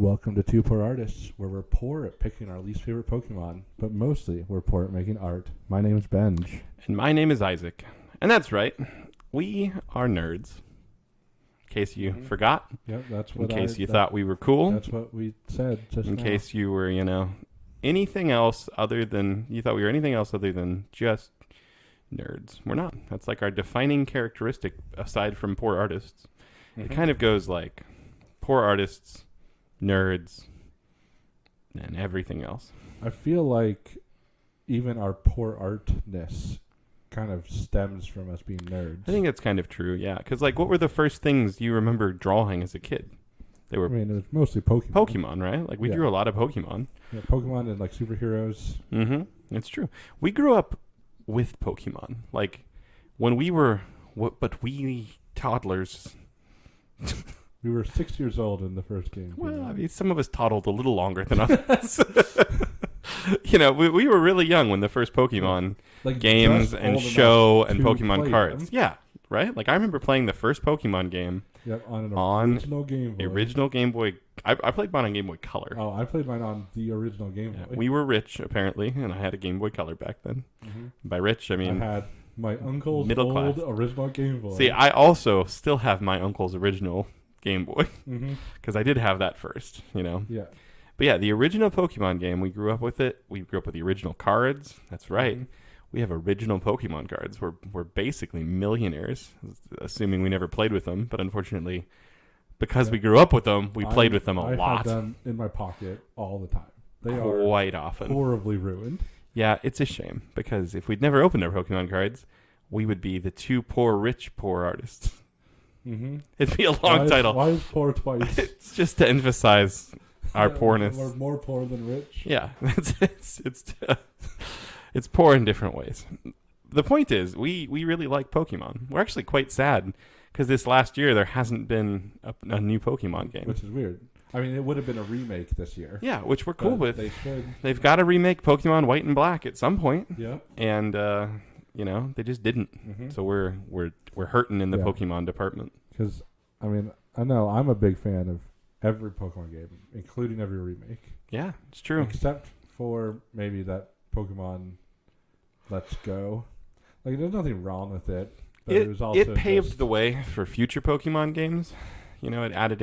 Welcome to Two Poor Artists, where we're poor at picking our least favorite Pokemon, but mostly we're poor at making art. My name is Benj. And my name is Isaac. And that's right. We are nerds. In case you forgot. Yep, that's what In case you thought we were cool. That's what we said just In now. case you were, anything else other than, you thought we were anything else other than just nerds. We're not. That's like our defining characteristic aside from poor artists. It kind of goes like poor artists, nerds, and everything else. I feel like even our poor artness kind of stems from us being nerds. I think that's kind of true, yeah. Because, what were the first things you remember drawing as a kid? They were it was mostly Pokemon. Pokemon, right? We drew a lot of Pokemon. Yeah, Pokemon and, superheroes. Mm-hmm. It's true. We grew up with Pokemon. When we were... But we toddlers... We were 6 years old in the first game. Well, some of us toddled a little longer than others. We were really young when the first Pokemon games and show and Pokemon cards. Them. Yeah, right? I remember playing the first Pokemon game on original Game Boy. Original Game Boy. I played mine on Game Boy Color. Oh, I played mine on the original Game Boy. We were rich, apparently, and I had a Game Boy Color back then. Mm-hmm. By rich, I mean... I had my uncle's middle old class. Original Game Boy. See, I also still have my uncle's original Game Boy because I did have that first, Yeah. But yeah, the original Pokemon game, we grew up with it. We grew up with the original cards. That's right. Mm-hmm. We have original Pokemon cards. We're basically millionaires, assuming we never played with them. But unfortunately, because we grew up with them, we played with them a lot. I have them in my pocket all the time. They are quite often horribly ruined. Yeah, it's a shame because if we'd never opened our Pokemon cards, we would be the two rich, poor artists. Mm-hmm. It'd be a long title. Why is poor twice? It's just to emphasize our poorness. We're more poor than rich. Yeah, it's poor in different ways. The point is, we really like Pokemon. We're actually quite sad because this last year there hasn't been a new Pokemon game, which is weird. I mean, it would have been a remake this year. Yeah, which we're cool with. They should. They've got to remake Pokemon White and Black at some point. Yeah, and they just didn't. Mm-hmm. So we're hurting in the Pokemon department. Because I know I'm a big fan of every Pokemon game, including every remake. Yeah, it's true. Except for maybe that Pokemon Let's Go. There's nothing wrong with it. But it was also it paved the way for future Pokemon games. It added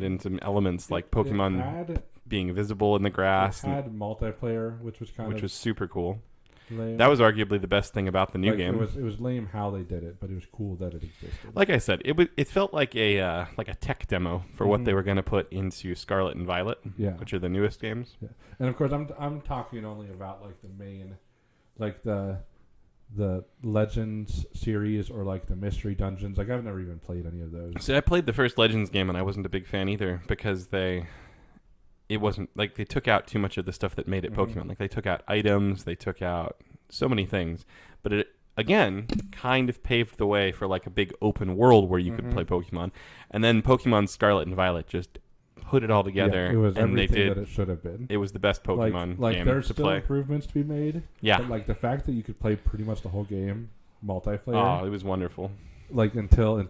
in some elements like Pokemon being visible in the grass. It had multiplayer, which was super cool. Lame. That was arguably the best thing about the new game. It was lame how they did it, but it was cool that it existed. Like I said, it felt like a tech demo for what they were going to put into Scarlet and Violet, which are the newest games. Yeah. And of course, I'm talking only about the main, the Legends series or the Mystery Dungeons. I've never even played any of those. See, I played the first Legends game and I wasn't a big fan either because it wasn't they took out too much of the stuff that made it Pokemon. They took out items, they took out so many things, but it again kind of paved the way for a big open world where you could play Pokemon. And then Pokemon Scarlet and Violet just put it all together. Yeah, it was and everything that it should have been. It was the best Pokemon game there's to still play. Improvements to be made. Yeah, but the fact that you could play pretty much the whole game multiplayer. Oh, it was wonderful. Until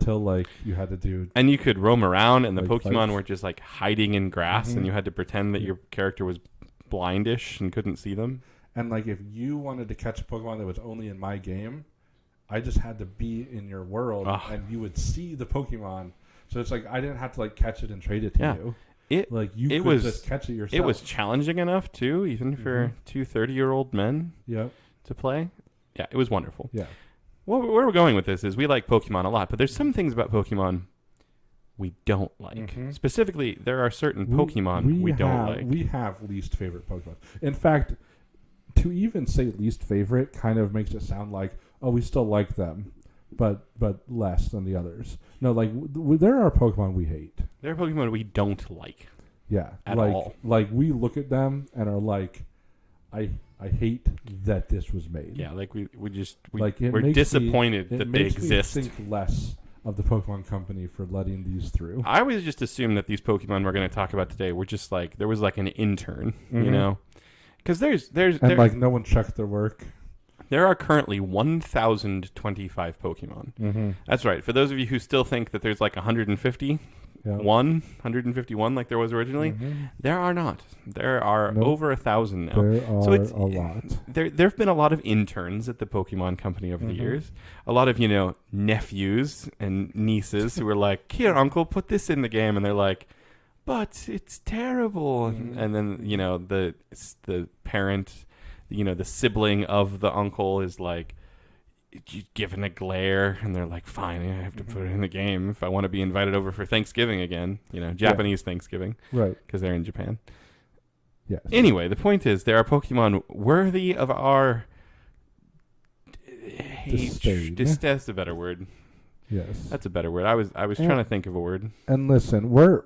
you had to do, and you could roam around, and the Pokemon were just hiding in grass, and you had to pretend that your character was blindish and couldn't see them. And if you wanted to catch a Pokemon that was only in my game, I just had to be in your world, and you would see the Pokemon. So it's I didn't have to catch it and trade it to you. You could just catch it yourself. It was challenging enough too, even for two 30-year-old men. To play. Yeah, it was wonderful. Yeah. Where we're going with this is we like Pokemon a lot, but there's some things about Pokemon we don't like. Specifically, there are certain Pokemon we don't like. We have least favorite Pokemon. In fact, to even say least favorite kind of makes it sound like, we still like them, but less than the others. No, there are Pokemon we hate. There are Pokemon we don't like. Yeah. At all. We look at them and are like, I hate that this was made. Yeah, we're disappointed that they exist. Me think less of the Pokemon Company for letting these through. I always just assumed that these Pokemon we're going to talk about today were just there was an intern, because there's no one checked their work. There are currently 1,025 Pokemon. Mm-hmm. That's right. For those of you who still think that there's 150, 151 like there was originally. There are not. There are over 1,000 now. There are a lot. There have been a lot of interns at the Pokemon Company over the years. A lot of, nephews and nieces who were like, here, uncle, put this in the game. And they're like, but it's terrible. And then, the parent, the sibling of the uncle is like, given a glare, and they're like, fine, I have to put it in the game if I want to be invited over for Thanksgiving again, Japanese Thanksgiving, right? Because they're in Japan. Yes. Anyway, the point is, there are Pokemon worthy of our That's a better word. Yes, that's a better word. I was trying to think of a word. And listen, we're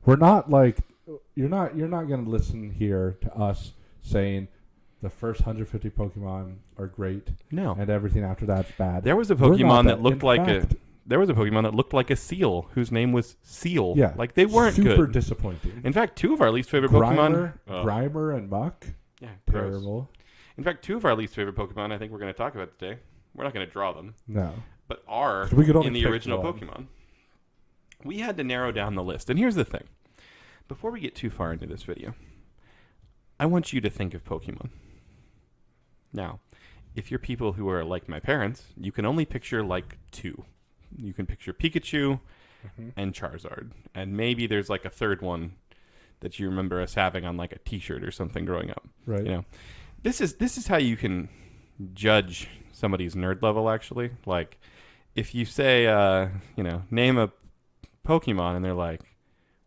not like you're not going to listen here to us saying the first 150 Pokemon are great. No. And everything after that's bad. There was a Pokemon that looked like a seal whose name was Seal. Yeah. Like they weren't super good. Disappointing. In fact, two of our least favorite Pokemon. Grimer and Muck. Yeah, terrible. In fact, two of our least favorite Pokemon I think we're going to talk about today. We're not going to draw them. No. But are in the original Pokemon. We had to narrow down the list. And here's the thing. Before we get too far into this video, I want you to think of Pokemon. Now, if you're people who are like my parents, you can only picture like two. You can picture Pikachu and Charizard. And maybe there's like a third one that you remember us having on like a t-shirt or something growing up. Right. This is how you can judge somebody's nerd level, actually. Like, if you say, name a Pokemon, and they're like,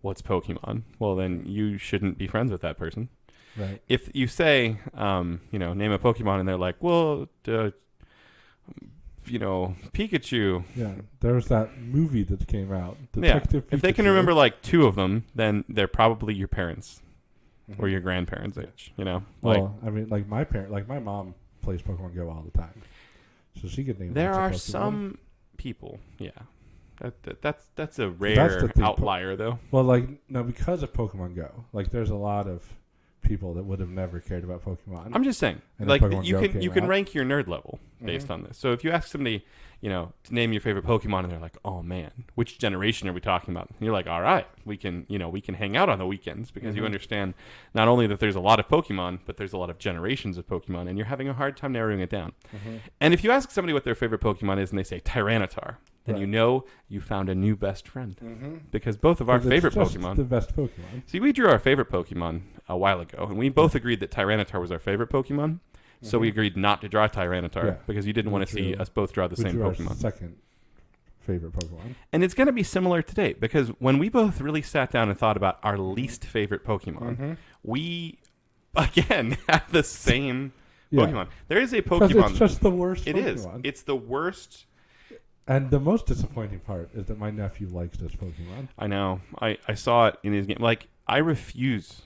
what's Pokemon? Well, then you shouldn't be friends with that person. Right. If you say, name a Pokemon, and they're like, well, Pikachu. Yeah, there's that movie that came out, Detective Pikachu. If they can remember like two of them, then they're probably your parents or your grandparents' age. Well, I mean, like my mom plays Pokemon Go all the time, so she could name. There are some people, that's a rare outlier, though. Well, because of Pokemon Go, there's a lot of people that would have never cared about Pokemon. I'm just saying, you can rank your nerd level based on this. So if you ask somebody, to name your favorite Pokemon, and they're like, "Oh man, which generation are we talking about?" And you're like, "All right, we can hang out on the weekends because you understand not only that there's a lot of Pokemon, but there's a lot of generations of Pokemon, and you're having a hard time narrowing it down." And if you ask somebody what their favorite Pokemon is, and they say Tyranitar, then you found a new best friend because both of our favorite Pokemon, the best Pokemon. See, we drew our favorite Pokemon a while ago, and we both agreed that Tyranitar was our favorite Pokemon. So we agreed not to draw Tyranitar because you didn't want to see us both draw the same Pokemon. Our second favorite Pokemon. And it's going to be similar today because when we both really sat down and thought about our least favorite Pokemon, we again have the same Pokemon. There is a Pokemon. It's just the worst. It Pokemon. is. It's the worst. And the most disappointing part is that my nephew likes this Pokemon. I know. I saw it in his game. I refuse.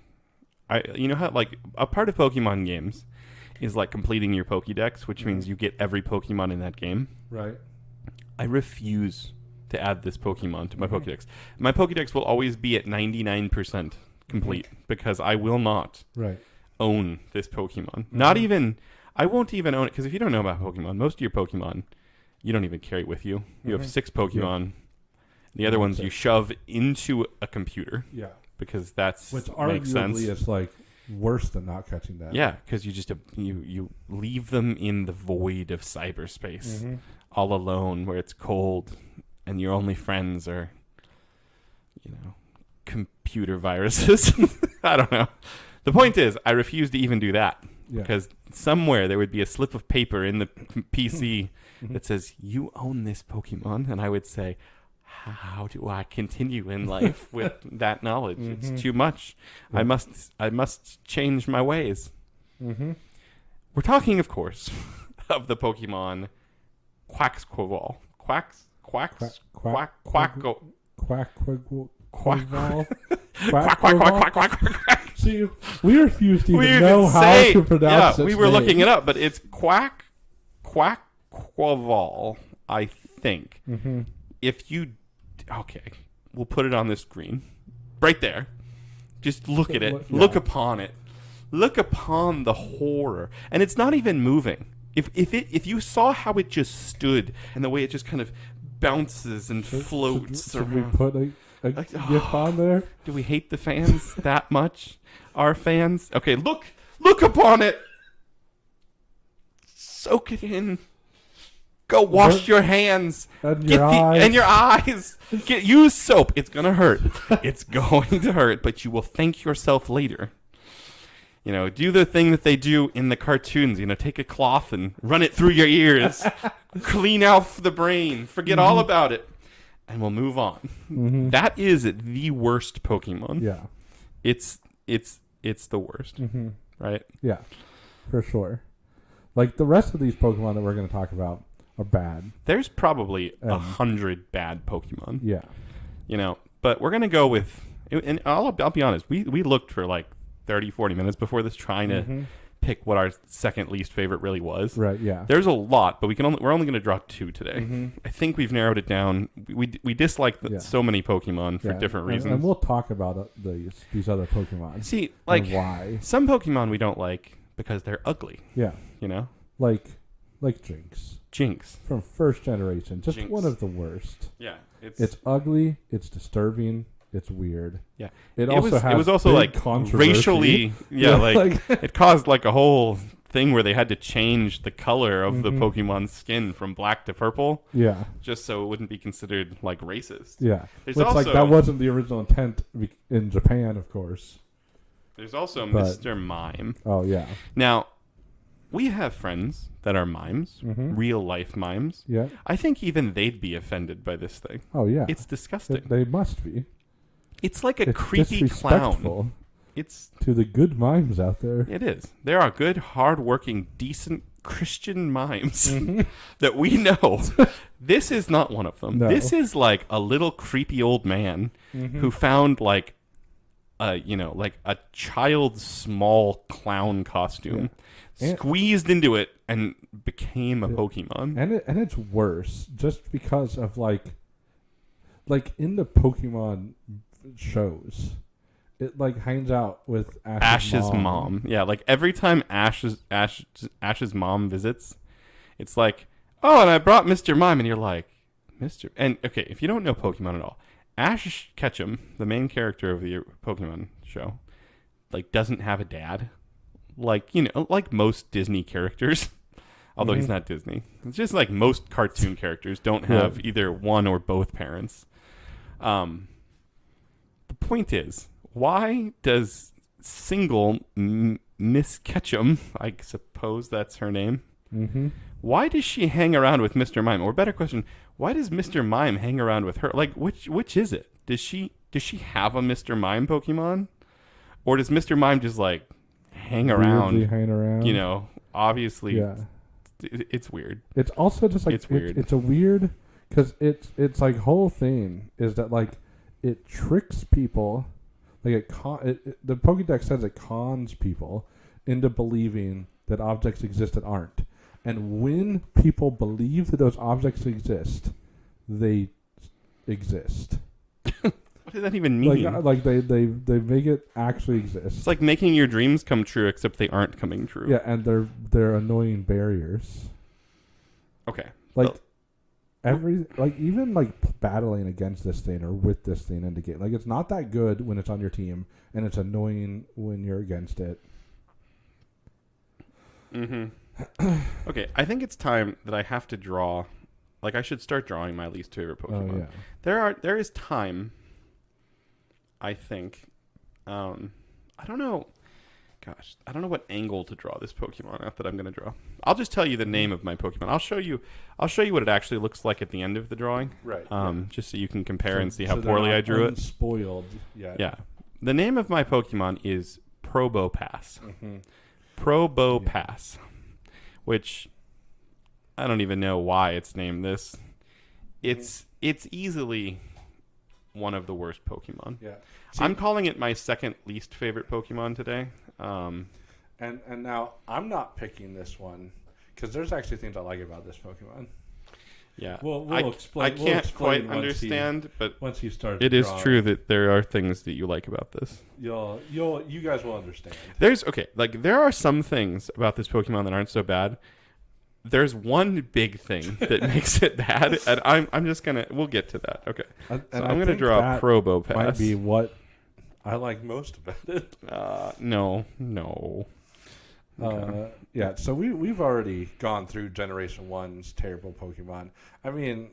How a part of Pokemon games is completing your Pokédex, which means you get every Pokemon in that game. Right. I refuse to add this Pokemon to my Pokédex. My Pokédex will always be at 99% complete because I will not own this Pokemon. Not even, I won't even own it because if you don't know about Pokemon, most of your Pokemon you don't even carry with you. You have 6 Pokemon. The other ones you shove into a computer. Yeah. Because that's which makes sense. Arguably is worse than not catching that. Yeah, because you just you leave them in the void of cyberspace, all alone, where it's cold, and your only friends are, computer viruses. I don't know. The point is, I refuse to even do that because somewhere there would be a slip of paper in the PC that says you own this Pokemon, and I would say, how do I continue in life with that knowledge? It's too much. I must change my ways. We're talking, of course, of the Pokemon Quaxquaval. Quack. See, we refused to even know how to pronounce it. We were looking it up, but it's Quaxquaval, I think. If you... Okay, we'll put it on the screen. Right there. Just look at it. Yeah. Look upon it. Look upon the horror. And it's not even moving. If you saw how it just stood and the way it just kind of bounces and floats. Should we put a GIF on there? Do we hate the fans that much? Our fans? Okay, look upon it. Soak it in. Go wash your hands. And your eyes. And your eyes. Use soap. It's going to hurt. It's going to hurt, but you will thank yourself later. Do the thing that they do in the cartoons. Take a cloth and run it through your ears. Clean out the brain. Forget all about it. And we'll move on. Mm-hmm. That is the worst Pokemon. Yeah. It's the worst. Mm-hmm. Right? Yeah. For sure. Like the rest of these Pokemon that we're going to talk about are bad. There's probably 100 bad Pokemon. Yeah. But we're going to go with, and I'll be honest, we looked for like 30, 40 minutes before this trying to pick what our second least favorite really was. Right, yeah. There's a lot, but we're only going to draw 2 today. Mm-hmm. I think we've narrowed it down. We dislike so many Pokemon for different reasons. And we'll talk about these other Pokemon. See, like why some Pokemon we don't like because they're ugly. Yeah. Like Jinx from first generation, just Jinx. one of the worst. Yeah, it's ugly, it's disturbing, it's weird. Yeah, it was also like racially. Yeah, like it caused like a whole thing where they had to change the color of the Pokemon's skin from black to purple. Yeah, just so it wouldn't be considered like racist. Yeah, Which also, that wasn't the original intent in Japan, of course. There's also Mr. Mime. Oh yeah. Now, we have friends that are mimes, real life mimes. Yeah. I think even they'd be offended by this thing. Oh yeah. It's disgusting. They must be. It's like a creepy clown. It's to the good mimes out there. It is. There are good, hardworking, decent Christian mimes that we know. This is not one of them. No. This is like a little creepy old man who found like a child's small clown costume, squeezed into it, and became a Pokemon. And it's worse just because of like in the Pokemon shows, it like hangs out with Ash's mom. Yeah, like every time Ash's mom visits, it's like, oh, and I brought Mr. Mime, and you're like, and okay, if you don't know Pokemon at all, Ash Ketchum, the main character of the Pokemon show, like doesn't have a dad, like like most Disney characters. Although he's not Disney, it's just like most cartoon characters don't have either one or both parents. The point is, why does single Miss Ketchum, I suppose that's her name, why does she hang around with Mr. Mime? Or better question, why does Mr. Mime hang around with her? Like, which is it? Does she have a Mr. Mime Pokemon? Or does Mr. Mime just like hang around? Obviously, it's weird. It's also just like, it's weird. It's a weird, because it's like whole thing is that like it tricks people. Like the Pokédex says it cons people into believing that objects exist that aren't. And when people believe that those objects exist, they exist. What does that even mean? Like they make it actually exist. It's like making your dreams come true, except they aren't coming true. Yeah, and they're annoying barriers. Okay. Like even like battling against this thing or with this thing in the game, like it's not that good when it's on your team, and it's annoying when you're against it. Okay, I think it's time that I have to draw. Like, I should start drawing my least favorite Pokemon. Oh, yeah. There is time, I think. I don't know. Gosh, I don't know what angle to draw this Pokemon at that I'm going to draw. I'll just tell you the name of my Pokemon. I'll show you what it actually looks like at the end of the drawing. Right. Just so you can compare and see how poorly I drew it. Spoiled. Yeah. The name of my Pokemon is Probopass. Probopass. Which I don't even know why it's named this. It's easily one of the worst Pokemon. Yeah. I'm calling it my second least favorite Pokemon today. And now I'm not picking this one because there's actually things I like about this Pokemon. Yeah. We'll explain. I can't quite understand, but once you start, it is true that there are things that you like about this. You guys will understand. There are some things about this Pokemon that aren't so bad. there's one big thing that makes it bad, and I'm just gonna. We'll get to that. Okay. So I'm gonna draw Probopass. Might be what I like most about it. No. Okay. Yeah. So we've already gone through Generation 1's terrible Pokemon. I mean,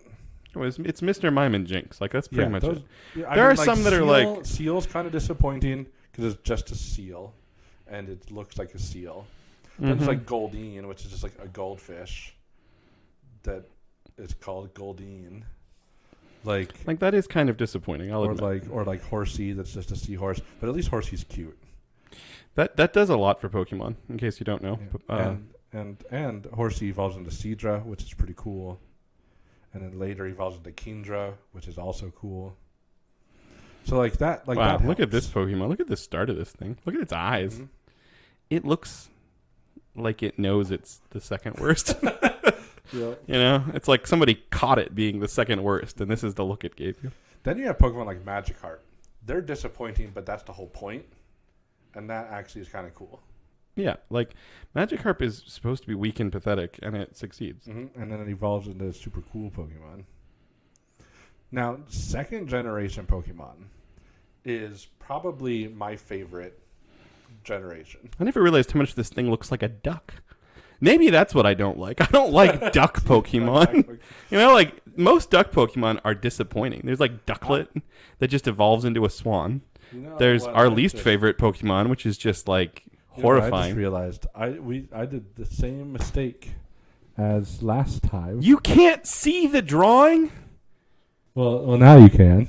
it's Mr. Mime and Jinx. Like that's pretty much it. Yeah, there are some that are like Seal's kind of disappointing because it's just a seal, and it looks like a seal. Then it's like Goldeen, which is just like a goldfish that is called Goldeen. Like that is kind of disappointing. I'll admit. Or like Horsey, that's just a seahorse. But at least Horsey's cute. That does a lot for Pokemon, in case you don't know. Yeah. And Horsey evolves into Seadra, which is pretty cool. And then later evolves into Kingdra, which is also cool. So like that, like wow! That look at this Pokemon. Look at the start of this thing. Look at its eyes. Mm-hmm. It looks like it knows it's the second worst. Yeah. You know, it's like somebody caught it being the second worst, and this is the look it gave you. Then you have Pokemon like Magikarp. They're disappointing, but that's the whole point, and that actually is kind of cool. Yeah, like Magikarp is supposed to be weak and pathetic, and it succeeds. Mm-hmm. And then it evolves into a super cool Pokemon. Now, second generation Pokemon is probably my favorite generation. I never realized how much this thing looks like a duck. Maybe that's what I don't like. I don't like duck Pokemon. You know, like most duck Pokemon are disappointing. There's like Ducklet that just evolves into a swan. You know, there's our least favorite Pokemon, which is just like horrifying. I just realized I did the same mistake as last time. You can't see the drawing? Well, now you can.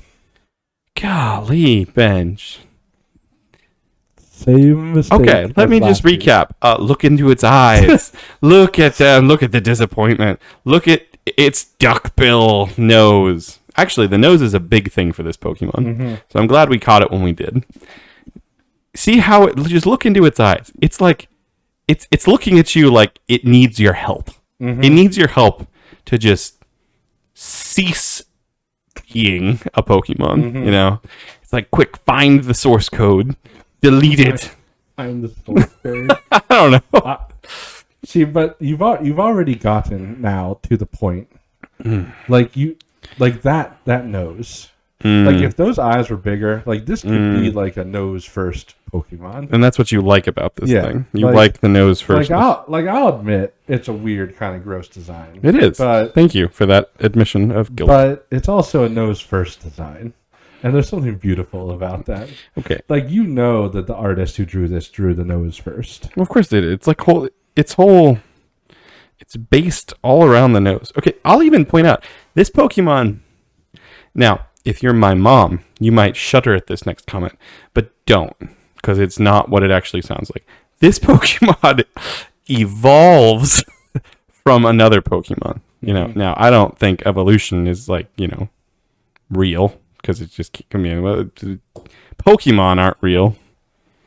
Golly, Benj. Same mistake. Okay, let me just recap. Look into its eyes. Look at them. Look at the disappointment. Look at its duckbill nose. Actually, the nose is a big thing for this Pokemon. Mm-hmm. So I'm glad we caught it when we did. See how it... Just look into its eyes. It's like... It's looking at you like it needs your help. Mm-hmm. It needs your help to just cease being a Pokemon. Mm-hmm. You know? It's like, quick, find the source code. Delete it. I'm the source code. I don't know. See, but you've already gotten now to the point. Like that nose. Like if those eyes were bigger, like this could be like a nose first Pokemon. And that's what you like about this thing. You like the nose first. I'll admit it's a weird kind of gross design. It is. But thank you for that admission of guilt. But it's also a nose first design. And there's something beautiful about that. Okay. Like, you know that the artist who drew this drew the nose first. Well, of course they did. It's like it's based all around the nose. Okay, I'll even point out, this Pokemon... Now, if you're my mom, you might shudder at this next comment, but don't, because it's not what it actually sounds like. This Pokemon evolves from another Pokemon. You know, now, I don't think evolution is, like, you know, real. Because it's just, I mean, Pokemon aren't real.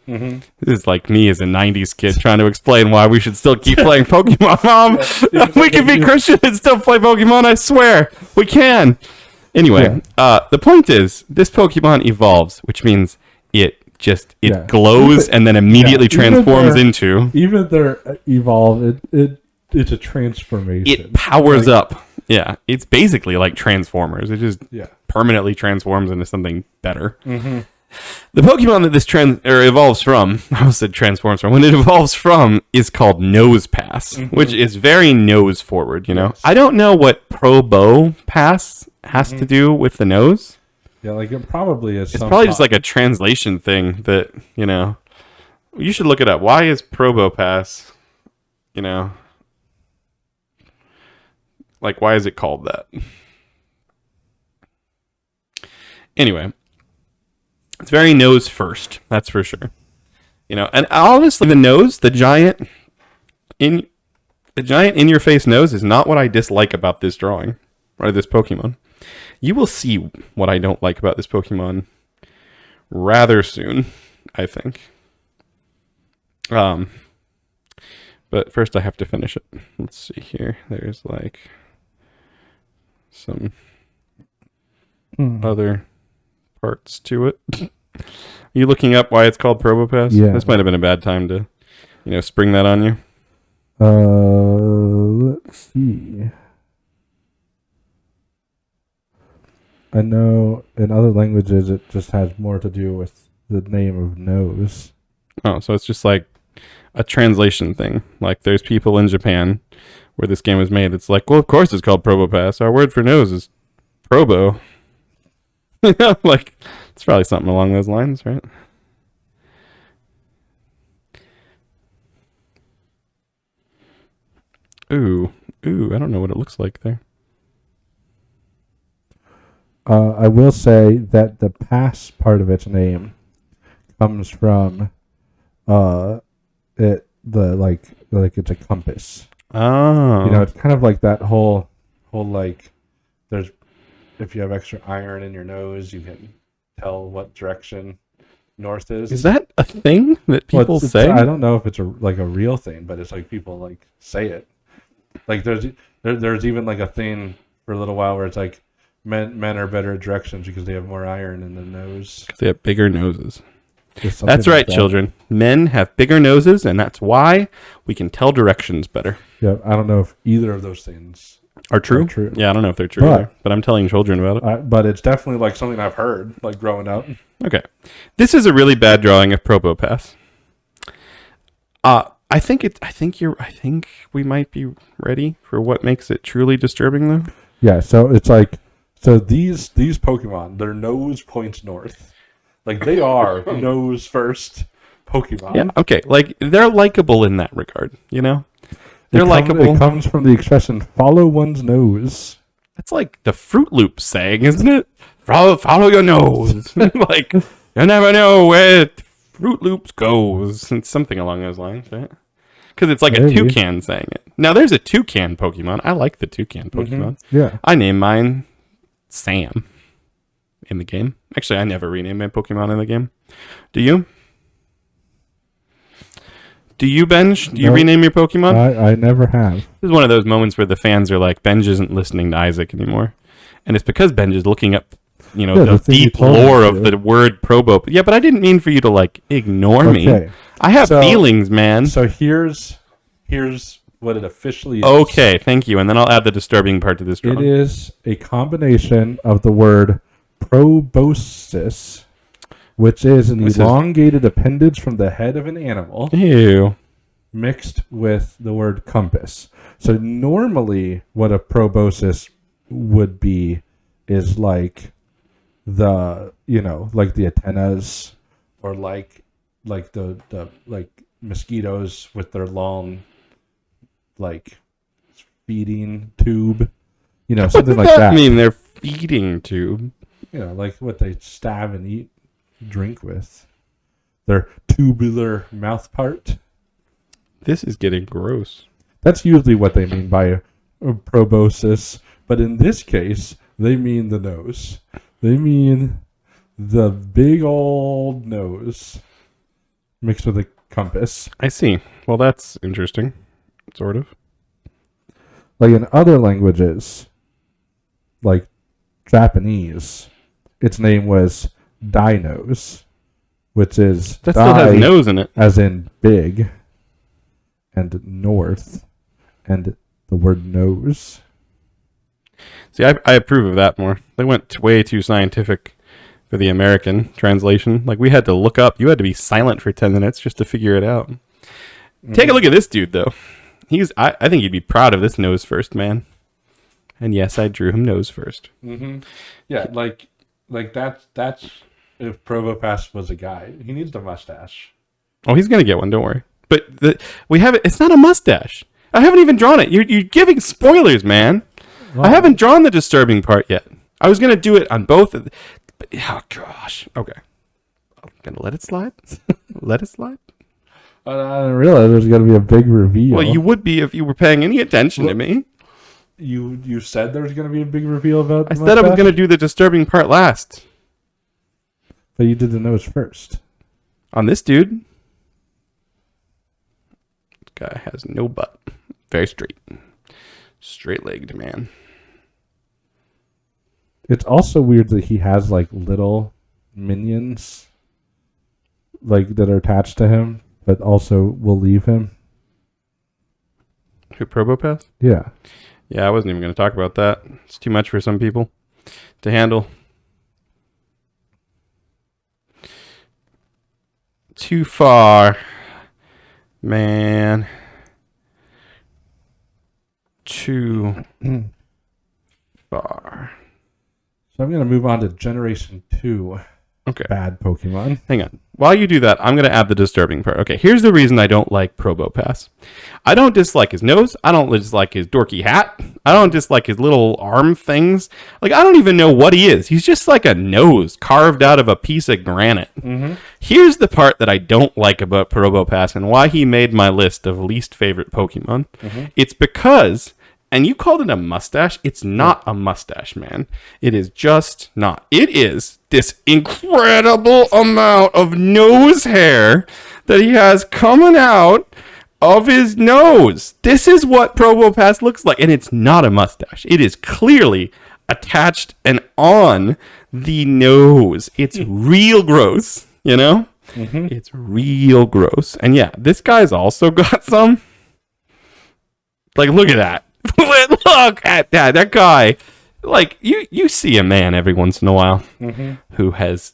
Mm-hmm. This is like me as a 90s kid trying to explain why we should still keep playing Pokemon, Mom. We can be Christian and still play Pokemon, I swear. We can. Anyway, the point is, this Pokemon evolves, which means it glows and then immediately transforms into... Even if they're evolved, it's a transformation. It powers up. Yeah, it's basically like Transformers. It just permanently transforms into something better. Mm-hmm. The Pokemon that this evolves from, I almost said transforms from, when it evolves from is called Nosepass, which is very nose forward, you know? Yes. I don't know what Probopass has to do with the nose. Yeah, like it probably is. It's probably just like a translation thing that, you know, you should look it up. Why is Probopass, you know... Like, why is it called that? Anyway, it's very nose first. That's for sure. You know, and honestly, the giant in your face nose is not what I dislike about this drawing or this Pokemon. You will see what I don't like about this Pokemon rather soon, I think. But first I have to finish it. Let's see here. There's like some other parts to it. Are you looking up why it's called Probopass? Yeah. This might have been a bad time to, spring that on you. Let's see. I know in other languages it just has more to do with the name of nose. Oh, so it's just like a translation thing. Like there's people in Japan where this game was made. It's like, well, of course it's called Probopass. Our word for nose is Probo. Like, it's probably something along those lines, right? Ooh, I don't know what it looks like there. I will say that the pass part of its name comes from it's a compass. Oh. You know, it's kind of like that whole like there's if you have extra iron in your nose, you can tell what direction north is. Is that a thing that people say? I don't know if it's a real thing, but it's like people like say it. Like there's even like a thing for a little while where it's like men are better at directions because they have more iron in the nose. Because they have bigger noses. That's right, children. Men have bigger noses, and that's why we can tell directions better. Yeah, I don't know if either of those things are true. Yeah, I don't know if they're true either, but I'm telling children about it. But it's definitely like something I've heard, like growing up. Okay, this is a really bad drawing of Probopass. I think we might be ready for what makes it truly disturbing, though. Yeah, so it's like these Pokemon, their nose points north. Like they are nose first Pokemon. Yeah, okay. Like they're likable in that regard, you know? They're likable. It comes from the expression follow one's nose. That's like the Fruit Loops saying, isn't it? Follow your nose. Like you never know where Fruit Loops goes. It's something along those lines, right? Because it's like a toucan saying it. Now there's a toucan Pokemon. I like the toucan Pokemon. Mm-hmm. Yeah. I named mine Sam in the game. Actually, I never rename my Pokemon in the game. Do you? Do you, Benj? Do you rename your Pokemon? I never have. This is one of those moments where the fans are like, Benj isn't listening to Isaac anymore. And it's because Benj is looking up, the deep lore of the word Probo. Yeah, but I didn't mean for you to, like, ignore me. I have feelings, man. So here's what it officially is. Okay, thank you. And then I'll add the disturbing part to this drawing. It is a combination of the word proboscis, which is an elongated appendage from the head of an animal. Ew. Mixed with the word compass. So normally what a proboscis would be is like the antennas, or like the mosquitoes with their long like feeding tube, something like that. What does that mean, their feeding tube? Like what they stab and eat, drink with. Their tubular mouth part. This is getting gross. That's usually what they mean by a proboscis, but in this case, they mean the nose. They mean the big old nose mixed with a compass. I see. Well, that's interesting. Sort of. Like in other languages, like Japanese, its name was Dinos, which is that still has nose in it, as in big, and north, and the word nose. See, I approve of that more. They went way too scientific for the American translation. Like, we had to look up. You had to be silent for 10 minutes just to figure it out. Mm-hmm. Take a look at this dude, though. I think you'd be proud of this nose first, man. And yes, I drew him nose first. Mm-hmm. Yeah, like that's if Probopass was a guy. He needs the mustache. Oh, he's gonna get one. Don't worry. But we have it. It's not a mustache. I haven't even drawn it. You're giving spoilers, man. I haven't drawn the disturbing part yet. I was gonna do it on both. Oh gosh. Okay. I'm gonna let it slide. Let it slide. I didn't realize there was gonna be a big reveal. Well, you would be if you were paying any attention to me. You said there was going to be a big reveal about. I said I was going to do the disturbing part last. But you did the nose first. On this dude. This guy has no butt. Very straight. Straight-legged man. It's also weird that he has like little minions like that are attached to him, but also will leave him. Who, Probopass? Yeah. Yeah, I wasn't even going to talk about that. It's too much for some people to handle. Too far. Man. Too far. So I'm going to move on to Generation 2. Okay. Bad Pokemon. Hang on. While you do that, I'm going to add the disturbing part. Okay, here's the reason I don't like Probopass. I don't dislike his nose. I don't dislike his dorky hat. I don't dislike his little arm things. Like, I don't even know what he is. He's just like a nose carved out of a piece of granite. Mm-hmm. Here's the part that I don't like about Probopass and why he made my list of least favorite Pokemon. Mm-hmm. It's because... And you called it a mustache. It's not a mustache, man. It is just not. It is this incredible amount of nose hair that he has coming out of his nose. This is what Probopass looks like. And it's not a mustache. It is clearly attached and on the nose. It's real gross, you know? Mm-hmm. It's real gross. And yeah, this guy's also got some. Like, look at that. Look at that. That guy, like, you see a man every once in a while who has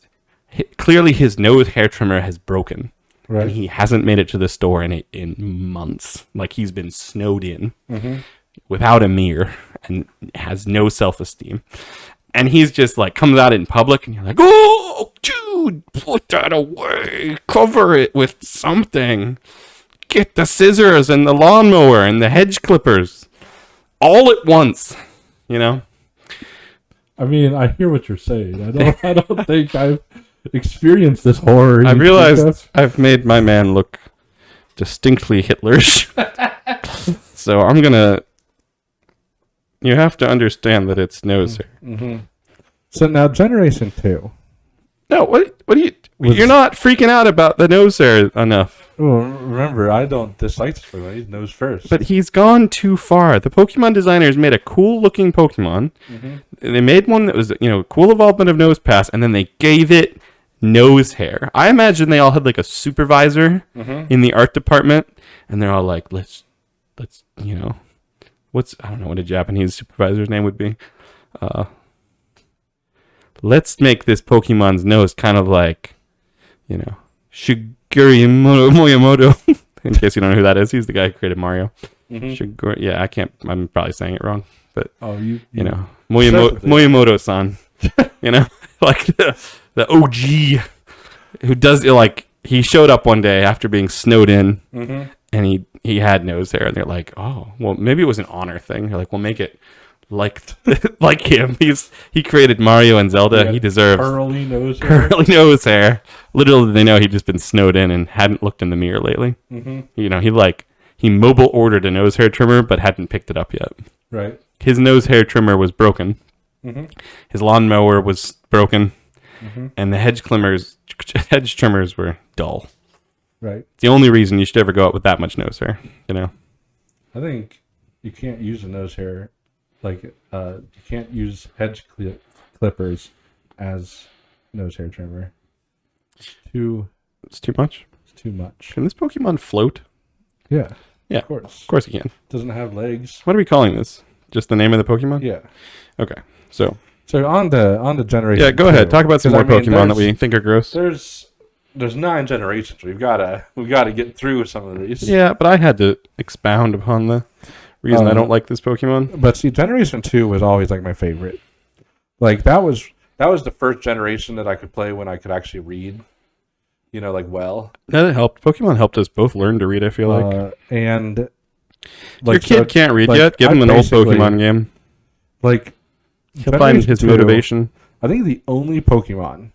clearly his nose hair trimmer has broken, right? And he hasn't made it to the store in months. Like, he's been snowed in without a mirror and has no self-esteem. And he's just like comes out in public, and you're like, "Oh, dude, put that away. Cover it with something. Get the scissors and the lawnmower and the hedge clippers." All at once, you know. I mean, I hear what you're saying. I don't think I've experienced this horror. I realized I've made my man look distinctly Hitlerish. So I'm gonna. You have to understand that it's nose hair. Mm-hmm. So now, Generation 2. No, what do you? You're not freaking out about the nose hair enough. Well, remember, I don't dislike this Pokemon. He's nose first. But he's gone too far. The Pokemon designers made a cool-looking Pokemon. Mm-hmm. They made one that was, cool evolvement of Nosepass, and then they gave it nose hair. I imagine they all had like a supervisor in the art department, and they're all like, let's, I don't know what a Japanese supervisor's name would be. Let's make this Pokemon's nose kind of like, Shigeru Miyamoto. In case you don't know who that is, he's the guy who created Mario. Mm-hmm. I'm probably saying it wrong, but Miyamoto-san, like the OG who does like he showed up one day after being snowed in, and he had nose hair, and they're like, oh, well, maybe it was an honor thing. They're like, we'll make it like him. He created Mario and Zelda. He deserves curly nose hair. Little did they know he'd just been snowed in and hadn't looked in the mirror lately. Mm-hmm. He mobile ordered a nose hair trimmer but hadn't picked it up yet. Right. His nose hair trimmer was broken. Mm-hmm. His lawnmower was broken, and the hedge trimmers were dull. Right. It's the only reason you should ever go out with that much nose hair. I think you can't use a nose hair. Like, you can't use hedge clippers as nose hair trimmer. It's too much? It's too much. Can this Pokemon float? Yeah. Yeah, of course. Of course it can. Doesn't have legs. What are we calling this? Just the name of the Pokemon? Yeah. Okay, so on the generation. Yeah, go ahead. Talk about some more Pokemon that we think are gross. There's 9 generations. We've got to get through some of these. Yeah, but I had to expound upon the reason I don't like this Pokemon. But see, Generation 2 was always like my favorite. Like that was the first generation that I could play when I could actually read. Well. That helped. Pokemon helped us both learn to read, I feel like. And your kid can't read yet, give him an old Pokemon game. Like he'll find his motivation. I think the only Pokemon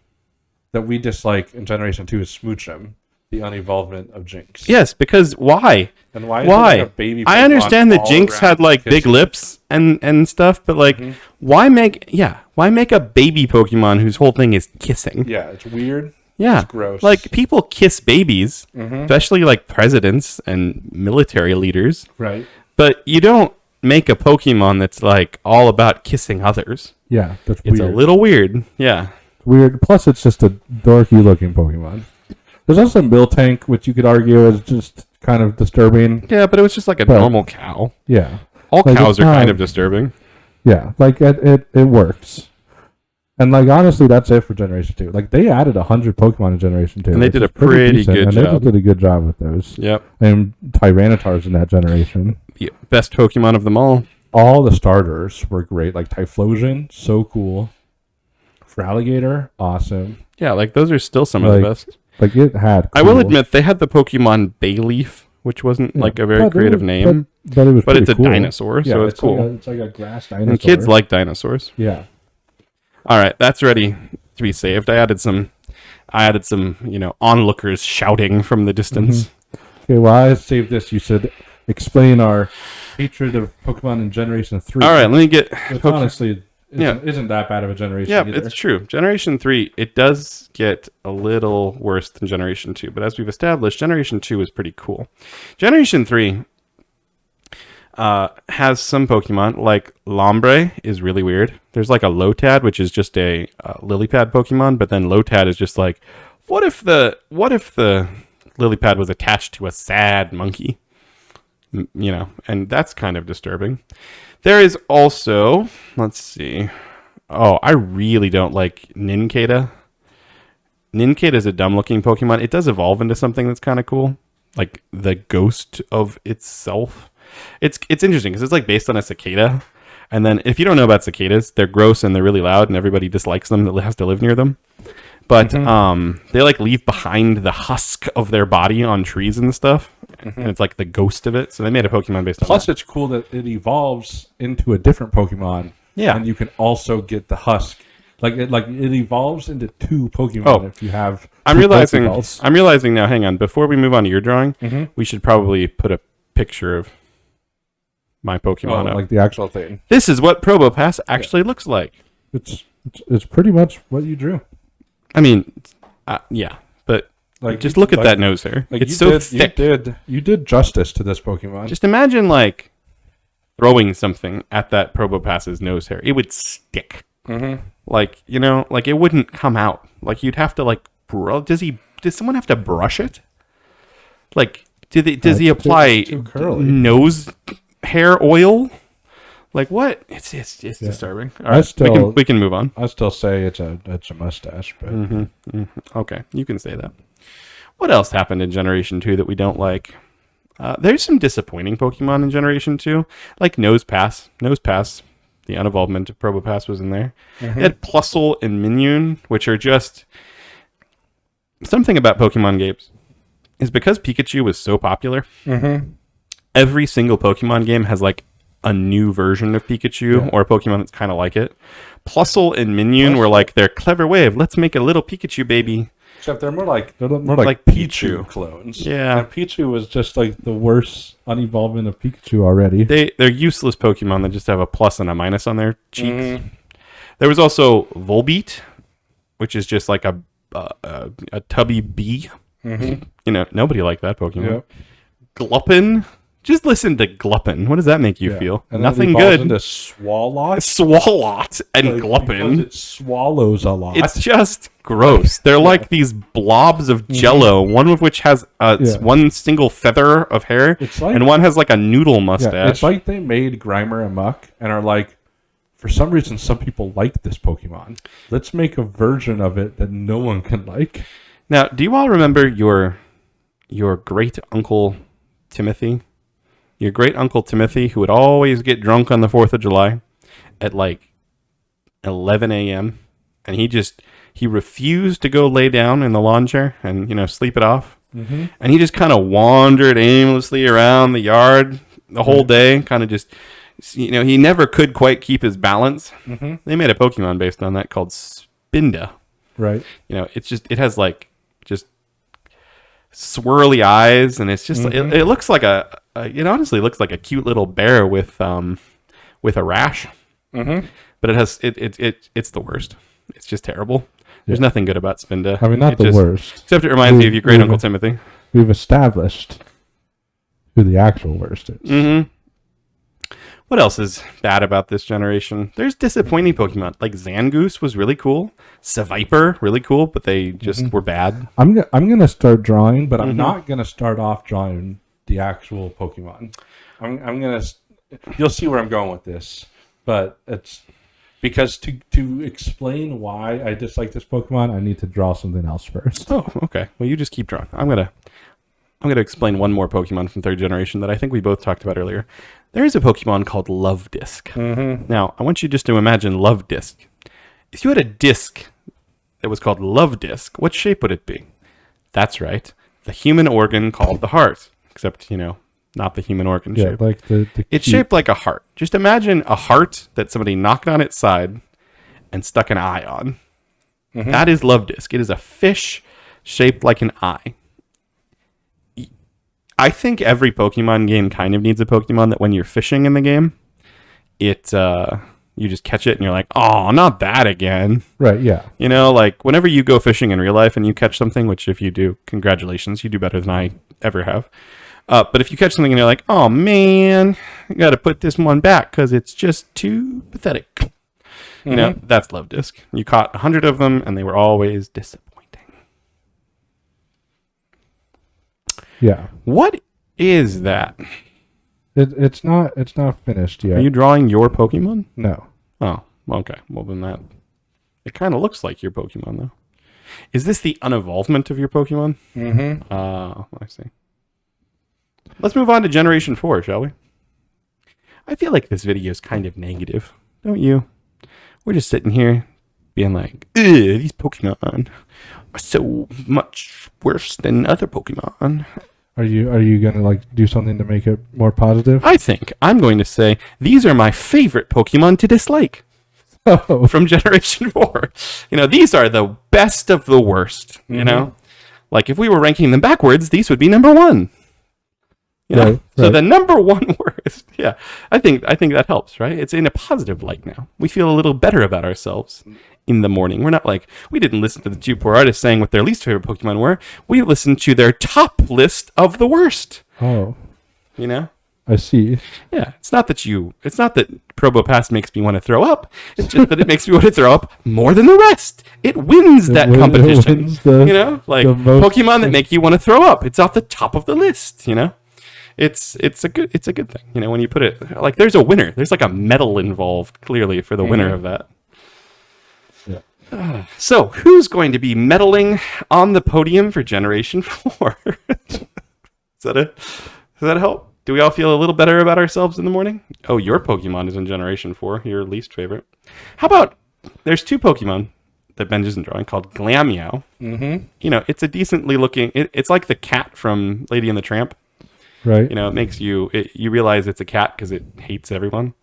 that we dislike in Generation 2 is Smoochum, the unevolvement of Jinx. Yes, because why? And why? Like a baby I understand that Jinx had like big lips and stuff, but like, why make a baby Pokemon whose whole thing is kissing? Yeah, it's weird. Yeah, it's gross. Like people kiss babies, especially like presidents and military leaders. Right. But you don't make a Pokemon that's like all about kissing others. Yeah, that's weird. It's a little weird. Yeah. Weird. Plus, it's just a dorky looking Pokemon. There's also Miltank, which you could argue is just kind of disturbing. Yeah, but it was just like a normal cow. Yeah. All like cows are kind of disturbing. Yeah, like it works. And like honestly, that's it for Generation 2. Like they added 100 Pokemon in Generation 2. And they did a pretty good job. And they did a good job with those. Yep. And Tyranitar's in that generation. The best Pokemon of them all. All the starters were great. Like Typhlosion, so cool. Feraligatr, awesome. Yeah, like those are still some of the best. Like it had. I will admit they had the Pokemon Bayleaf, which wasn't like a very creative name. But it was. But it's cool. a dinosaur, so it's cool. It's like a grass dinosaur. And kids like dinosaurs. Yeah. All right, that's ready to be saved. I added some, onlookers shouting from the distance. Okay, well, I saved this. You should explain our hatred of Pokemon in Generation 3. All right, let me get... honestly, isn't that bad of a generation either. It's true. Generation 3, it does get a little worse than Generation 2, but as we've established, Generation 2 is pretty cool. Generation 3 has some Pokemon, like Lombre is really weird. There's like a Lotad, which is just a lily pad Pokemon, but then Lotad is just like, what if the lily pad was attached to a sad monkey? And that's kind of disturbing. There is also, let's see. Oh, I really don't like Nincada. Nincada is a dumb-looking Pokemon. It does evolve into something that's kind of cool, like the ghost of itself. It's interesting because it's like based on a cicada, and then if you don't know about cicadas, they're gross and they're really loud, and everybody dislikes them that has to live near them. But they like leave behind the husk of their body on trees and stuff, and it's like the ghost of it. So they made a Pokemon based on that. Plus, it's cool that it evolves into a different Pokemon. Yeah, and you can also get the husk. It evolves into two Pokemon if you have. I'm realizing now. Hang on, before we move on to your drawing, we should probably put a picture of my Pokemon up. Like the actual thing. This is what Probopass actually looks like. It's pretty much what you drew. I mean, yeah, but just look at that nose hair. Like it's so thick. You did justice to this Pokemon. Just imagine like throwing something at that Probopass's nose hair. It would stick. Like it wouldn't come out. Like you'd have to does someone have to brush it? Like does he apply nose hair oil? Like what? It's disturbing. All right, we can move on. I still say it's a mustache, but okay, you can say that. What else happened in Generation 2 that we don't like? There's some disappointing Pokemon in Generation 2, like Nosepass. Nosepass, the unevolvement of Probopass was in there. It had Plusle and Minion, which are just something about Pokemon games. Is because Pikachu was so popular. Every single Pokemon game has like a new version of Pikachu or a Pokemon that's kind of like it. Plusle and Minion were like their clever way of let's make a little Pikachu baby. Except they're more like Pichu clones. Yeah, and Pichu was just like the worst unevolvement of Pikachu already. They're useless Pokemon that just have a plus and a minus on their cheeks. There was also Volbeat, which is just like a tubby bee. Nobody liked that Pokemon. Yep. Gluppin. Just listen to Gluppin. What does that make you feel? And nothing good. Into Swalot. Swalot and Gluppin. It swallows a lot. It's just gross. They're like these blobs of jello, one of which has one single feather of hair, and one has like a noodle mustache. Yeah, it's like they made Grimer and Muck and are like, for some reason, some people like this Pokemon. Let's make a version of it that no one can like. Now, do you all remember your great uncle Timothy? Your great uncle Timothy, who would always get drunk on the 4th of July at like 11 a.m. And he refused to go lay down in the lawn chair and, sleep it off. And he just kind of wandered aimlessly around the yard the whole day, kind of just, he never could quite keep his balance. They made a Pokemon based on that called Spinda. Right. It has like just swirly eyes, and it's just it looks like it honestly looks like a cute little bear with a rash. But it's the worst. It's just terrible. There's nothing good about Spinda. I mean, not the worst. Except it reminds me of your great uncle Timothy. We've established who the actual worst is. What else is bad about this generation? There's disappointing Pokemon. Like Zangoose was really cool. Seviper, really cool, but they just were bad. I'm gonna start drawing, but I'm not gonna start off drawing the actual Pokemon. I'm gonna. You'll see where I'm going with this, but it's because to explain why I dislike this Pokemon, I need to draw something else first. Oh, okay. Well, you just keep drawing. I'm gonna explain one more Pokemon from third generation that I think we both talked about earlier. There is a Pokemon called Love Disc. Mm-hmm. Now, I want you just to imagine Love Disc. If you had a disc that was called Love Disc, what shape would it be? That's right, the human organ called the heart. Except, not the human organ shape. Like it's shaped like a heart. Just imagine a heart that somebody knocked on its side and stuck an eye on. Mm-hmm. That is Love Disc. It is a fish shaped like an eye. I think every Pokemon game kind of needs a Pokemon that when you're fishing in the game, you just catch it and you're like, oh, not that again. Right, yeah. Like whenever you go fishing in real life and you catch something, which if you do, congratulations, you do better than I ever have. But if you catch something and you're like, oh man, I got to put this one back because it's just too pathetic. Mm-hmm. That's Love Disc. You caught 100 of them and they were always disappointing. Yeah. What is that? It's not finished yet. Are you drawing your Pokemon? No. Oh, okay. Well, then it kind of looks like your Pokemon, though. Is this the unevolvement of your Pokemon? Mm-hmm. I see. Let's move on to Generation 4, shall we? I feel like this video is kind of negative, don't you? We're just sitting here being like, these Pokemon are so much worse than other Pokemon. Are you gonna do something to make it more positive? I think I'm going to say these are my favorite Pokemon to dislike. Oh. From Generation 4. These are the best of the worst. Mm-hmm. Like if we were ranking them backwards, these would be number 1. Right. So the number 1 worst. Yeah. I think that helps, right? It's in a positive light now. We feel a little better about ourselves in the morning. We're not like, we didn't listen to the 2 poor artists saying what their least favorite Pokemon were. We listened to their top list of the worst. Oh. I see. Yeah. It's not that Probopass makes me want to throw up. It's just that it makes me want to throw up more than the rest. It wins that competition. Wins Pokemon that make you want to throw up. It's off the top of the list, It's a good thing, when you put it there's a winner. There's a medal involved clearly for the winner of that. Yeah. So, who's going to be medaling on the podium for Generation 4? Does that help? Do we all feel a little better about ourselves in the morning? Oh, your Pokemon is in Generation 4, your least favorite. How about, there's 2 Pokemon that Ben isn't drawing called Glameow. Mm-hmm. It's a decently looking, it's like the cat from Lady and the Tramp. Right. It makes you realize it's a cat because it hates everyone.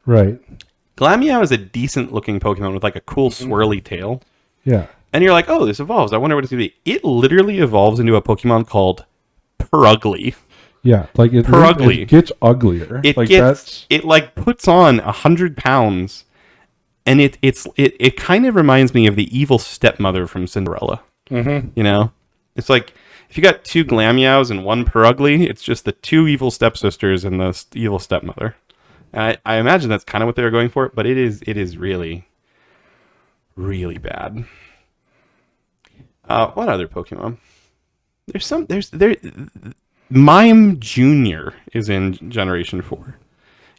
Right. Glameow is a decent looking Pokemon with a cool swirly tail. Yeah. And you're like, oh, this evolves. I wonder what it's going to be. It literally evolves into a Pokemon called Purugly. Yeah, Purugly. It gets uglier. It puts on 100 pounds, and it kind of reminds me of the evil stepmother from Cinderella. Mm-hmm. It's like if you got 2 Glameows and 1 Purugly, it's just the 2 evil stepsisters and the evil stepmother. And I imagine that's kind of what they were going for, but it is really, really bad. What other Pokemon? Mime Jr. is in Generation 4.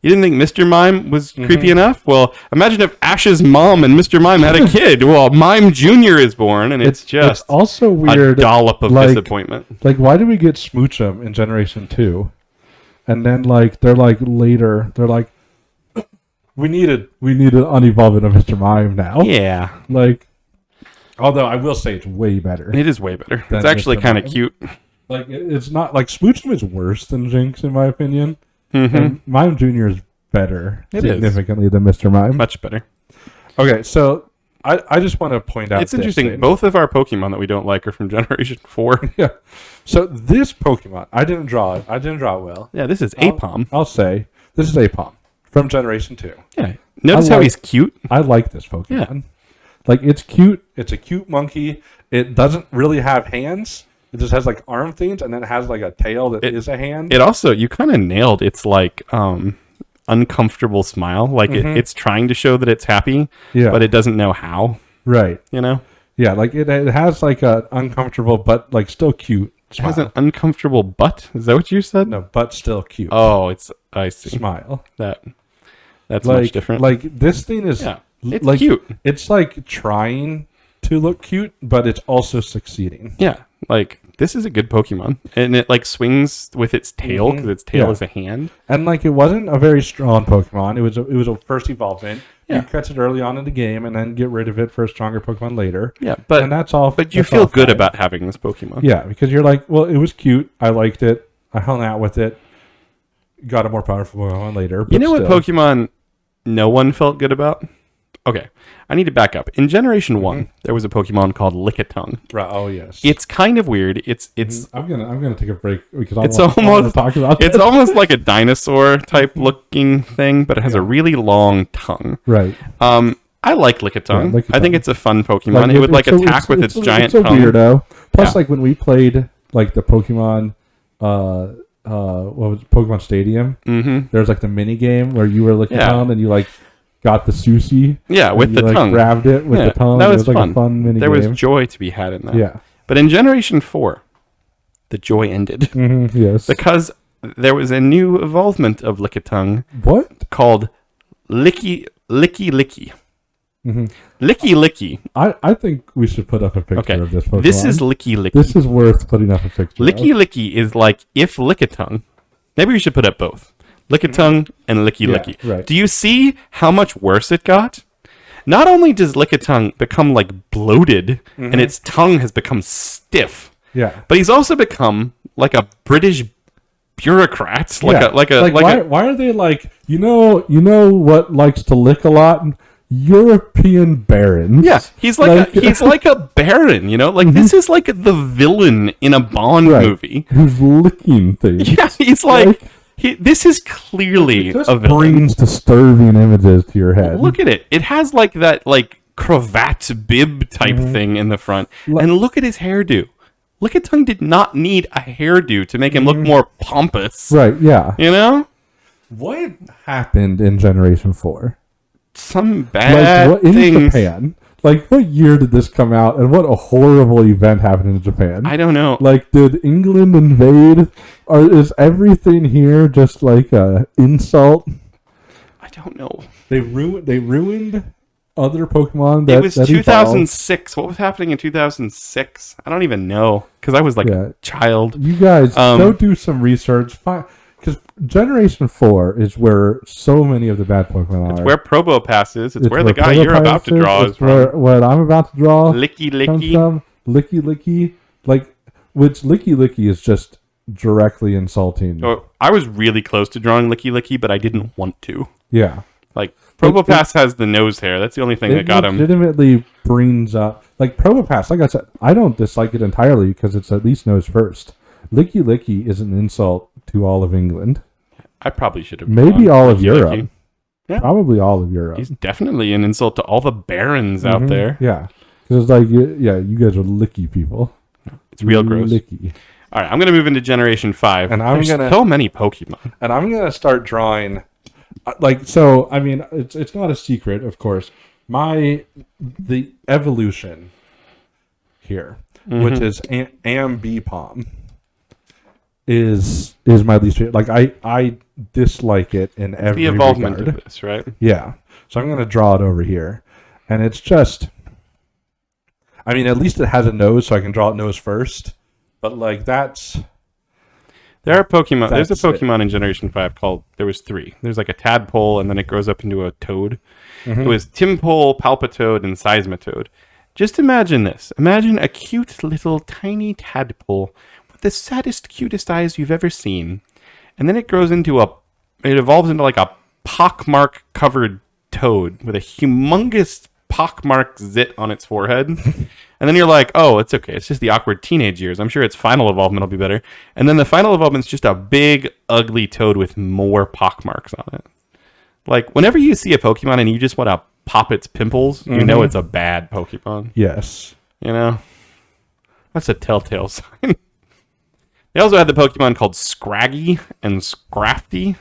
You didn't think Mr. Mime was creepy enough? Well, imagine if Ash's mom and Mr. Mime had a kid. Well, Mime Jr. is born, and it's also weird. A dollop of disappointment. Why do we get Smoochum in Generation 2? And then, they're later, they're like, we need an unevolving of Mr. Mime now. Yeah. Although I will say it's way better. It is way better. It's actually kind of cute. It's not Smoochum is worse than Jinx in my opinion. Mm-hmm. And Mime Jr. is better significantly than Mr. Mime. Much better. Okay, so I just want to point out it's interesting. Both of our Pokemon that we don't like are from Generation 4. Yeah. So this Pokemon, I didn't draw it. I didn't draw it well. Yeah, this is Apom. I'll say this is Apom from Generation 2. Yeah. Notice how he's cute. I like this Pokemon. Yeah. It's cute. It's a cute monkey. It doesn't really have hands. It just has arm things, and then it has a tail that is a hand. It also, you kind of nailed its uncomfortable smile. It's trying to show that it's happy, but it doesn't know how. Right. Yeah, it has a uncomfortable but still cute It has an uncomfortable butt. Is that what you said? No, but still cute. Oh, I see. Smile. That's like, much different. Like this thing is it's like cute. It's like trying to look cute, but it's also succeeding. Yeah, like this is a good Pokemon, and it like swings with its tail because its tail is a hand. And like it wasn't a very strong Pokemon. It was a first evolvement. Yeah. You catch it early on in the game, and then get rid of it for a stronger Pokemon later. Yeah, and that's all. But you feel good about having this Pokemon. Yeah, because you're like, well, it was cute. I liked it. I hung out with it. Got a more powerful Pokemon later. But you know what Pokemon no one felt good about? Okay, I need to back up. In Generation 1, there was a Pokemon called Lickitung. Right. Oh yes. It's kind of weird. It's. I'm gonna take a break because I want to talk about. It's almost like a dinosaur type looking thing, but it has a really long tongue. Right. I like Lickitung. Yeah, I think it's a fun Pokemon. It would attack with its giant tongue. It's a weirdo. Plus, like when we played like the Pokemon, what was it, Pokemon Stadium? Mm-hmm. There was like the mini game where you were Lickitung and you like got the sushi. Yeah, with the tongue. Grabbed it with the tongue. That was like fun. A fun mini there game. was joy to be had in that. Yeah. But in Generation 4, the joy ended. Yes. Because there was a new evolvement of Lickitung. What? Called Licky. Mm-hmm. Licky. I think we should put up a picture of this Pokemon. This is Licky. This is worth putting up a picture Licky is like if Lickitung. Maybe we should put up both. Lickitung and Licky. Right. Do you see how much worse it got? Not only does Lickitung become like bloated and its tongue has become stiff. Yeah. But he's also become like a British bureaucrat. Why are they like, you know what likes to lick a lot? European barons. Yeah, he's like a baron, you know? Like this is like the villain in a Bond movie. Who's licking things. Yeah, he's like this is clearly it a villain. Brings disturbing images to your head. Look at it. It has like that like cravat bib type thing in the front. And look at his hairdo. Lickitung did not need a hairdo to make him look more pompous. Right, yeah. You know? What happened in Generation 4? Some bad in things. Japan. Like, what year did this come out, and what a horrible event happened in Japan? I don't know. Like, did England invade? Or is everything here just like a insult? I don't know. They ruined other Pokemon. It was 2006. What was happening in 2006? I don't even know because I was like a child. You guys go do some research. Because Generation 4 is where so many of the bad Pokemon are. It's where Probopass is. It's where the guy you're about to draw is from. What I'm about to draw. Licky. Licky. Like, which Licky is just directly insulting. Oh, I was really close to drawing Licky, but I didn't want to. Yeah. Like, Probopass has the nose hair. That's the only thing that got him. It legitimately brings up... Like, Probopass, like I said, I don't dislike it entirely because it's at least nose first. Licky is an insult to all of England. I probably should have. Maybe all of Europe. Yeah. Probably all of Europe. He's definitely an insult to all the barons out there. Yeah. Because it's like, you guys are licky people. It's real gross. Licky. All right, I'm going to move into Generation 5. And There's so many Pokemon. And I'm going to start drawing... I mean, it's not a secret, of course. The evolution here, which is Ambipom, is my least favorite. Like, I dislike it in every regard. The evolvement of this, right? Yeah. So I'm going to draw it over here. And it's just... I mean, at least it has a nose, so I can draw it nose first. But, like, that's... There are Pokemon. There's a Pokemon in Generation 5 called... There was 3. There's like a Tadpole, and then it grows up into a Toad. It was Timpole, Palpitoad, and Seismitoad. Just imagine this. Imagine a cute little tiny Tadpole with the saddest, cutest eyes you've ever seen. And then it grows into a... It evolves into like a pockmark-covered Toad with a humongous pockmark zit on its forehead. And then you're like, oh, it's okay. It's just the awkward teenage years. I'm sure its final evolvement will be better. And then the final evolvement's just a big, ugly Toad with more pockmarks on it. Like, whenever you see a Pokemon and you just want to pop its pimples, you know it's a bad Pokemon. Yes. You know? That's a telltale sign. They also had the Pokemon called Scraggy and Scrafty,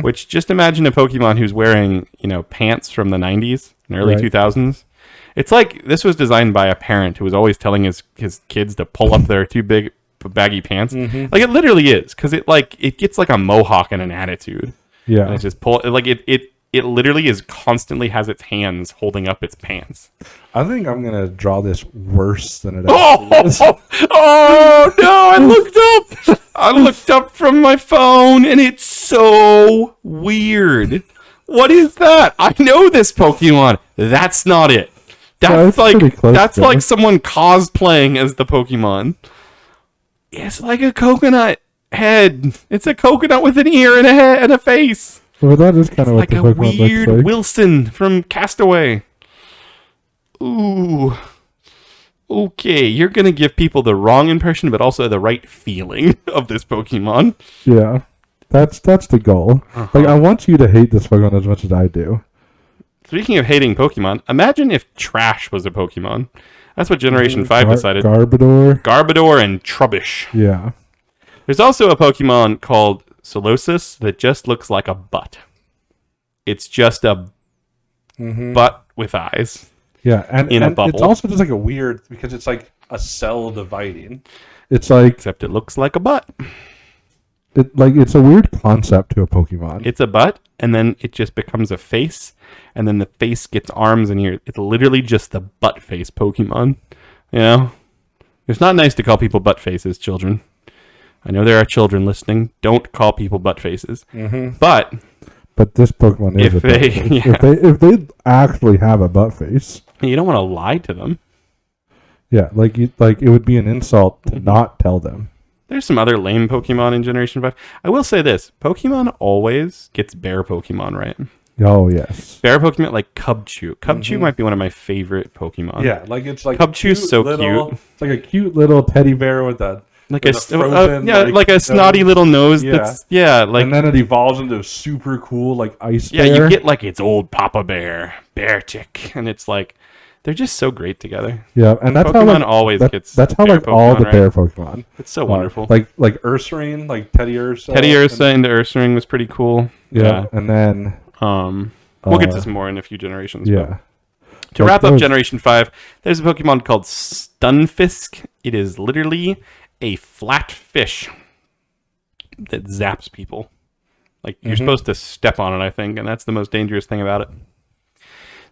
which just imagine a Pokemon who's wearing, pants from the 90s and early 2000s. It's like this was designed by a parent who was always telling his kids to pull up their too big baggy pants. Like it literally is, because it gets like a mohawk and an attitude. Yeah, and it's just it literally is constantly has its hands holding up its pants. I think I'm gonna draw this worse than it is. Oh no! I looked up from my phone, and it's so weird. What is that? I know this Pokemon. That's not it. That's like someone cosplaying as the Pokemon. It's like a coconut head. It's a coconut with an ear and a head and a face. Well, that is kind of what the Pokemon looks like. Like a weird Wilson from Castaway. Ooh. Okay, you're going to give people the wrong impression, but also the right feeling of this Pokemon. Yeah, that's the goal. Like, I want you to hate this Pokemon as much as I do. Speaking of hating Pokemon, imagine if Trash was a Pokemon. That's what Generation 5 decided. Garbodor and Trubbish. Yeah. There's also a Pokemon called Solosis that just looks like a butt. It's just a butt with eyes. Yeah, and a bubble. It's also just like a weird, because it's like a cell dividing. It's like, except it looks like a butt. It's a weird concept to a Pokemon. It's a butt, and then it just becomes a face, and then the face gets arms and ears. It's literally just the butt face Pokemon. You know, it's not nice to call people butt faces, children. I know there are children listening. Don't call people butt faces. But this Pokemon is a butt face. If they actually have a butt face, you don't want to lie to them. Yeah, it would be an insult to not tell them. There's some other lame Pokemon in Generation 5. I will say this. Pokemon always gets bear Pokemon right. Oh, yes. Bear Pokemon, like Cubchoo. Cubchoo might be one of my favorite Pokemon. Yeah, it's like Cubchoo's so cute. It's like a cute little teddy bear with a... Like a snotty little nose. Yeah. And then it evolves into a super cool ice bear. Yeah, you get its old Papa Bear, Beartic, and it's they're just so great together. Yeah, and that's Pokemon how always gets. That's how all the bear Pokemon. It's so wonderful. Like Ursaring, Teddy Ursa. Teddy Ursa into Ursaring was pretty cool. Yeah, and then we'll get to some more in a few generations. Yeah. To wrap up Generation 5, there's a Pokemon called Stunfisk. It is literally a flat fish that zaps people. You're supposed to step on it, I think, and that's the most dangerous thing about it.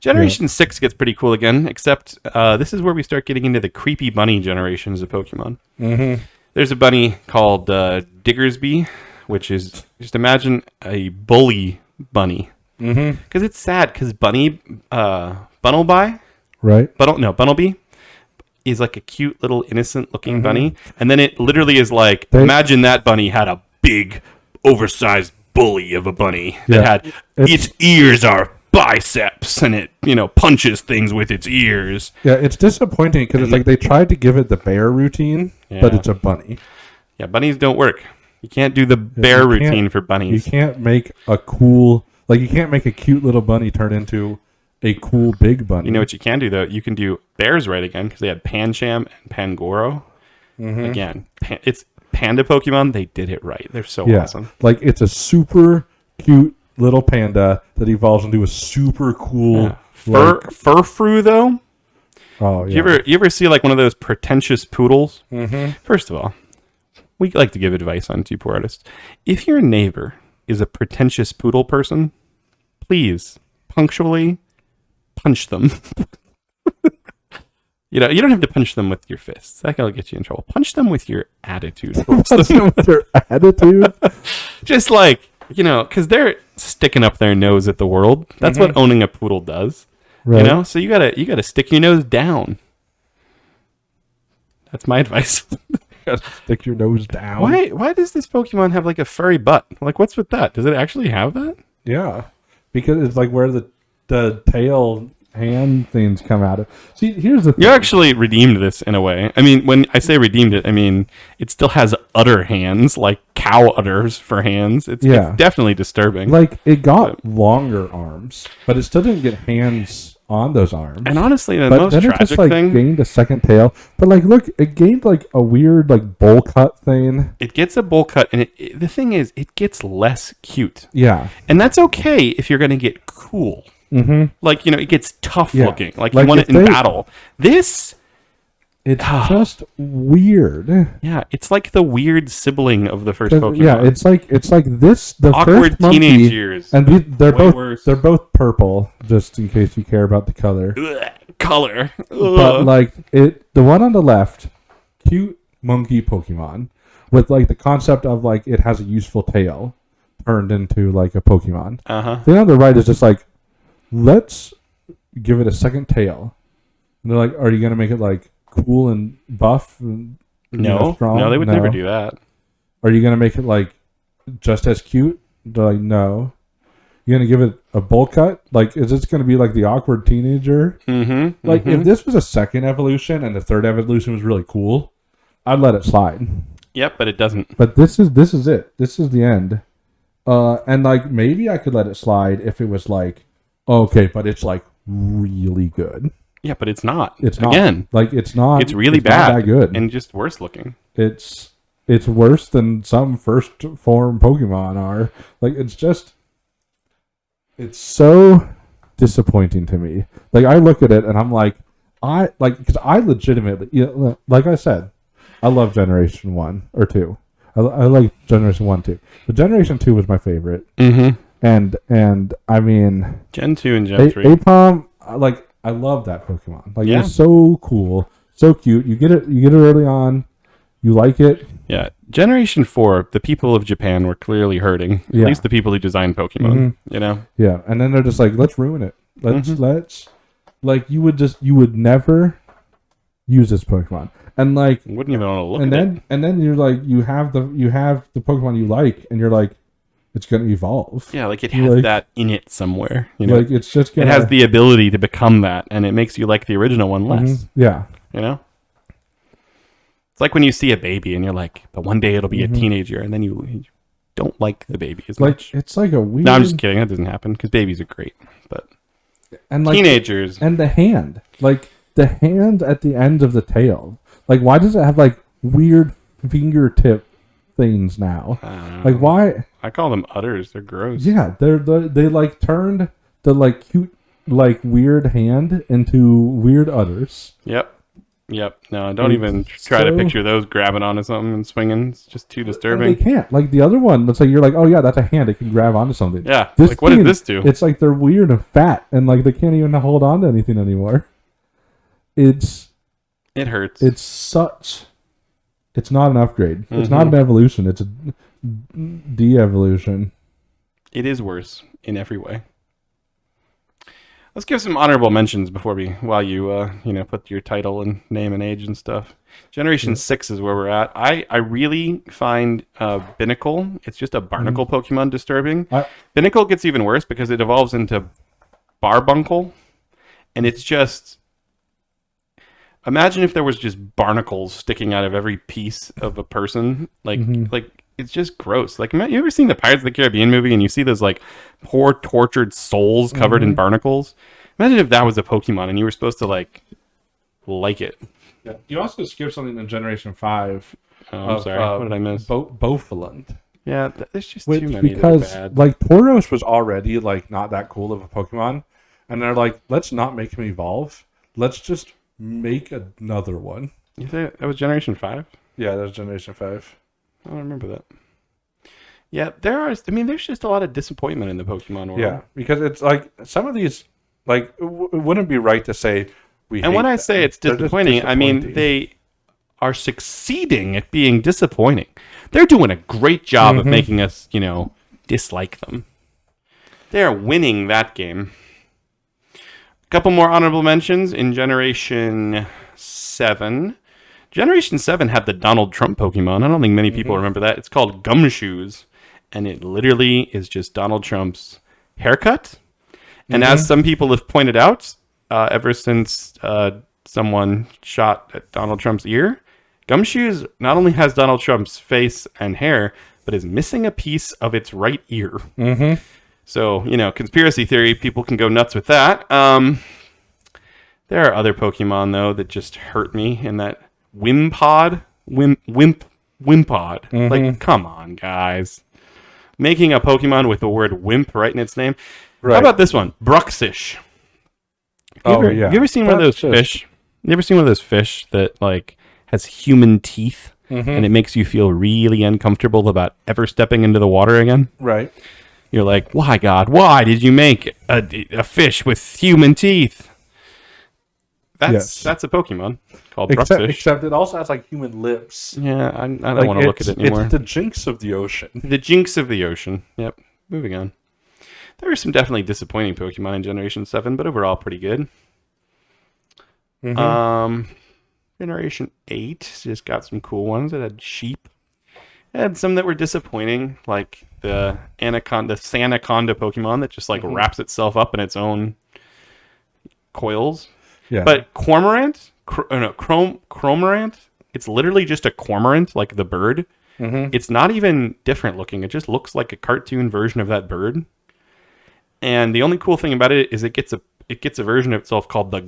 Generation 6 gets pretty cool again, except this is where we start getting into the creepy bunny generations of Pokemon. There's a bunny called Diggersby, which is, just imagine a bully bunny. Because it's sad, because Bunnelby, right? Bunnelby is like a cute little innocent looking bunny, and then it literally is imagine that bunny had a big oversized bully of a bunny that had its ears are biceps, and it punches things with its ears. Yeah, it's disappointing because it's they tried to give it the bear routine, but it's a bunny. Yeah, bunnies don't work. You can't do the bear routine for bunnies. You can't make a cool you can't make a cute little bunny turn into a cool big bunny. You know what you can do though? You can do bears right again, because they had Pancham and Pangoro. Again, it's panda Pokemon. They did it right. They're so awesome. It's a super cute little panda that evolves into a super cool Furfrou though. Oh yeah. You ever see one of those pretentious poodles? First of all, we like to give advice on Two Poor Artists. If your neighbor is a pretentious poodle person, please punctually punch them. You don't have to punch them with your fists. That can get you in trouble. Punch them with your attitude. Punch them with your attitude? Just because they're sticking up their nose at the world. That's what owning a poodle does. Right. So you gotta stick your nose down. That's my advice. Stick your nose down. Why does this Pokemon have a furry butt? What's with that? Does it actually have that? Yeah, because it's where the tail hand things come out of. See, here's the thing. You actually redeemed this in a way. I mean, when I say redeemed it, I mean it still has udder hands, like cow udders for hands. It's definitely disturbing. It got longer arms, but it still didn't get hands on those arms. And honestly, the most tragic thing, it gained a second tail. But look, it gained a weird bowl cut thing. It gets a bowl cut, and the thing is, it gets less cute. Yeah, and that's okay if you're going to get cool. It gets tough looking. You want it in battle. This It's just weird. Yeah, it's like the weird sibling of the first Pokemon. Yeah, it's like this. The awkward first monkey, teenage years, and they're both purple. Just in case you care about the color. Ugh, color, Ugh. But like the one on the left, cute monkey Pokemon with like the concept of like it has a useful tail turned into like a Pokemon. The one on the right is just like, let's give it a second tail. And they're like, are you gonna make it like cool and buff and strong? No, they would never do that. Are you gonna make it like just as cute? They're like, no. You're gonna give it a bowl cut? Like, is this gonna be like the awkward teenager? If this was a second evolution and the third evolution was really cool, I'd let it slide. Yep, but it doesn't. But this is it. This is the end. And like maybe I could let it slide if it was like, okay, but it's like really good. Yeah, but it's not. It's not. Again, like it's not. It's really bad. Not that good and just worse looking. It's worse than some first form Pokemon are. Like it's so disappointing to me. Like I look at it and I'm like, because I legitimately, like I said, I love Generation 1 or 2. I like Generation 1 too. But Generation 2 was my favorite. And I mean, Gen 2 and Gen 3. Apom, like I love that Pokemon. Like it's so cool, so cute. You get it early on. You like it. Yeah. Generation 4, the people of Japan were clearly hurting. At least the people who designed Pokemon, you know? Yeah. And then they're just like, let's ruin it. Let's like you would never use this Pokemon. And like wouldn't even want to look at it. And then you're like you have the Pokemon you like and you're like, it's gonna evolve. Yeah, like it has that in it somewhere. You know? Like it's just it has the ability to become that, and it makes you like the original one less. Yeah. You know? It's like when you see a baby and you're like, but one day it'll be a teenager, and then you don't like the baby as much. It's like a weird... No, I'm just kidding. That doesn't happen, because babies are great. But and like teenagers... And the hand. Like, the hand at the end of the tail. Like, why does it have, like, weird fingertip things now? Like, why... I call them udders. They're gross. Yeah, they like turned the like cute like weird hand into weird udders. Yep. No, don't even try to picture those grabbing onto something and swinging. It's just too disturbing. And they can't. Like the other one, it's like you're like, oh yeah, that's a hand. It can grab onto something. Yeah. Like what did this do? It's like they're weird and fat, and like they can't even hold on to anything anymore. It hurts. It's not an upgrade. It's not an evolution. It's a de-evolution. It is worse in every way. Let's give some honorable mentions while you put your title and name and age and stuff. Generation 6 is where we're at. I really find Binnacle, it's just a barnacle Pokemon, disturbing. Binnacle gets even worse because it evolves into Barbuncle, and it's just... Imagine if there was just barnacles sticking out of every piece of a person. Like it's just gross. Like, you ever seen the Pirates of the Caribbean movie and you see those like poor tortured souls covered in barnacles? Imagine if that was a Pokemon and you were supposed to like it. Yeah. You also skipped something in Generation 5. Oh, I'm sorry. What did I miss? Bofalant. Yeah, there's just too many because that are bad. Like Tauros was already like not that cool of a Pokemon, and they're like, let's not make him evolve. Let's just make another one. You say that was Generation 5? Yeah, that was Generation 5. I don't remember that. Yeah, there's just a lot of disappointment in the Pokemon world. Yeah, because it's like some of these, like, it wouldn't be right to say we. And when I say it's disappointing, I mean they are succeeding at being disappointing. They're doing a great job of making us, dislike them. They are winning that game. A couple more honorable mentions in Generation 7. Generation 7 had the Donald Trump Pokemon. I don't think many people remember that. It's called Gumshoes, and it literally is just Donald Trump's haircut. And as some people have pointed out, ever since someone shot at Donald Trump's ear, Gumshoes not only has Donald Trump's face and hair, but is missing a piece of its right ear. So, conspiracy theory, people can go nuts with that. There are other Pokemon, though, that just hurt me in that Wimpod. Like, come on, guys. Making a Pokemon with the word wimp right in its name. Right. How about this one? Bruxish. Have you ever seen one of those fish? You ever seen one of those fish that like has human teeth and it makes you feel really uncomfortable about ever stepping into the water again? Right. You're like, why, God? Why did you make a fish with human teeth? That's a Pokemon called Drupfish. Except it also has like human lips. Yeah, I don't want to look at it anymore. It's the Jinx of the ocean. The Jinx of the ocean. Yep. Moving on. There were some definitely disappointing Pokemon in Generation 7, but overall pretty good. Generation 8 just got some cool ones. It had sheep. It had some that were disappointing, like the Sanaconda Pokemon that just like wraps itself up in its own coils. Yeah. But Cormorant, Chromorant, it's literally just a cormorant, like the bird. It's not even different looking. It just looks like a cartoon version of that bird. And the only cool thing about it is it gets a version of itself called the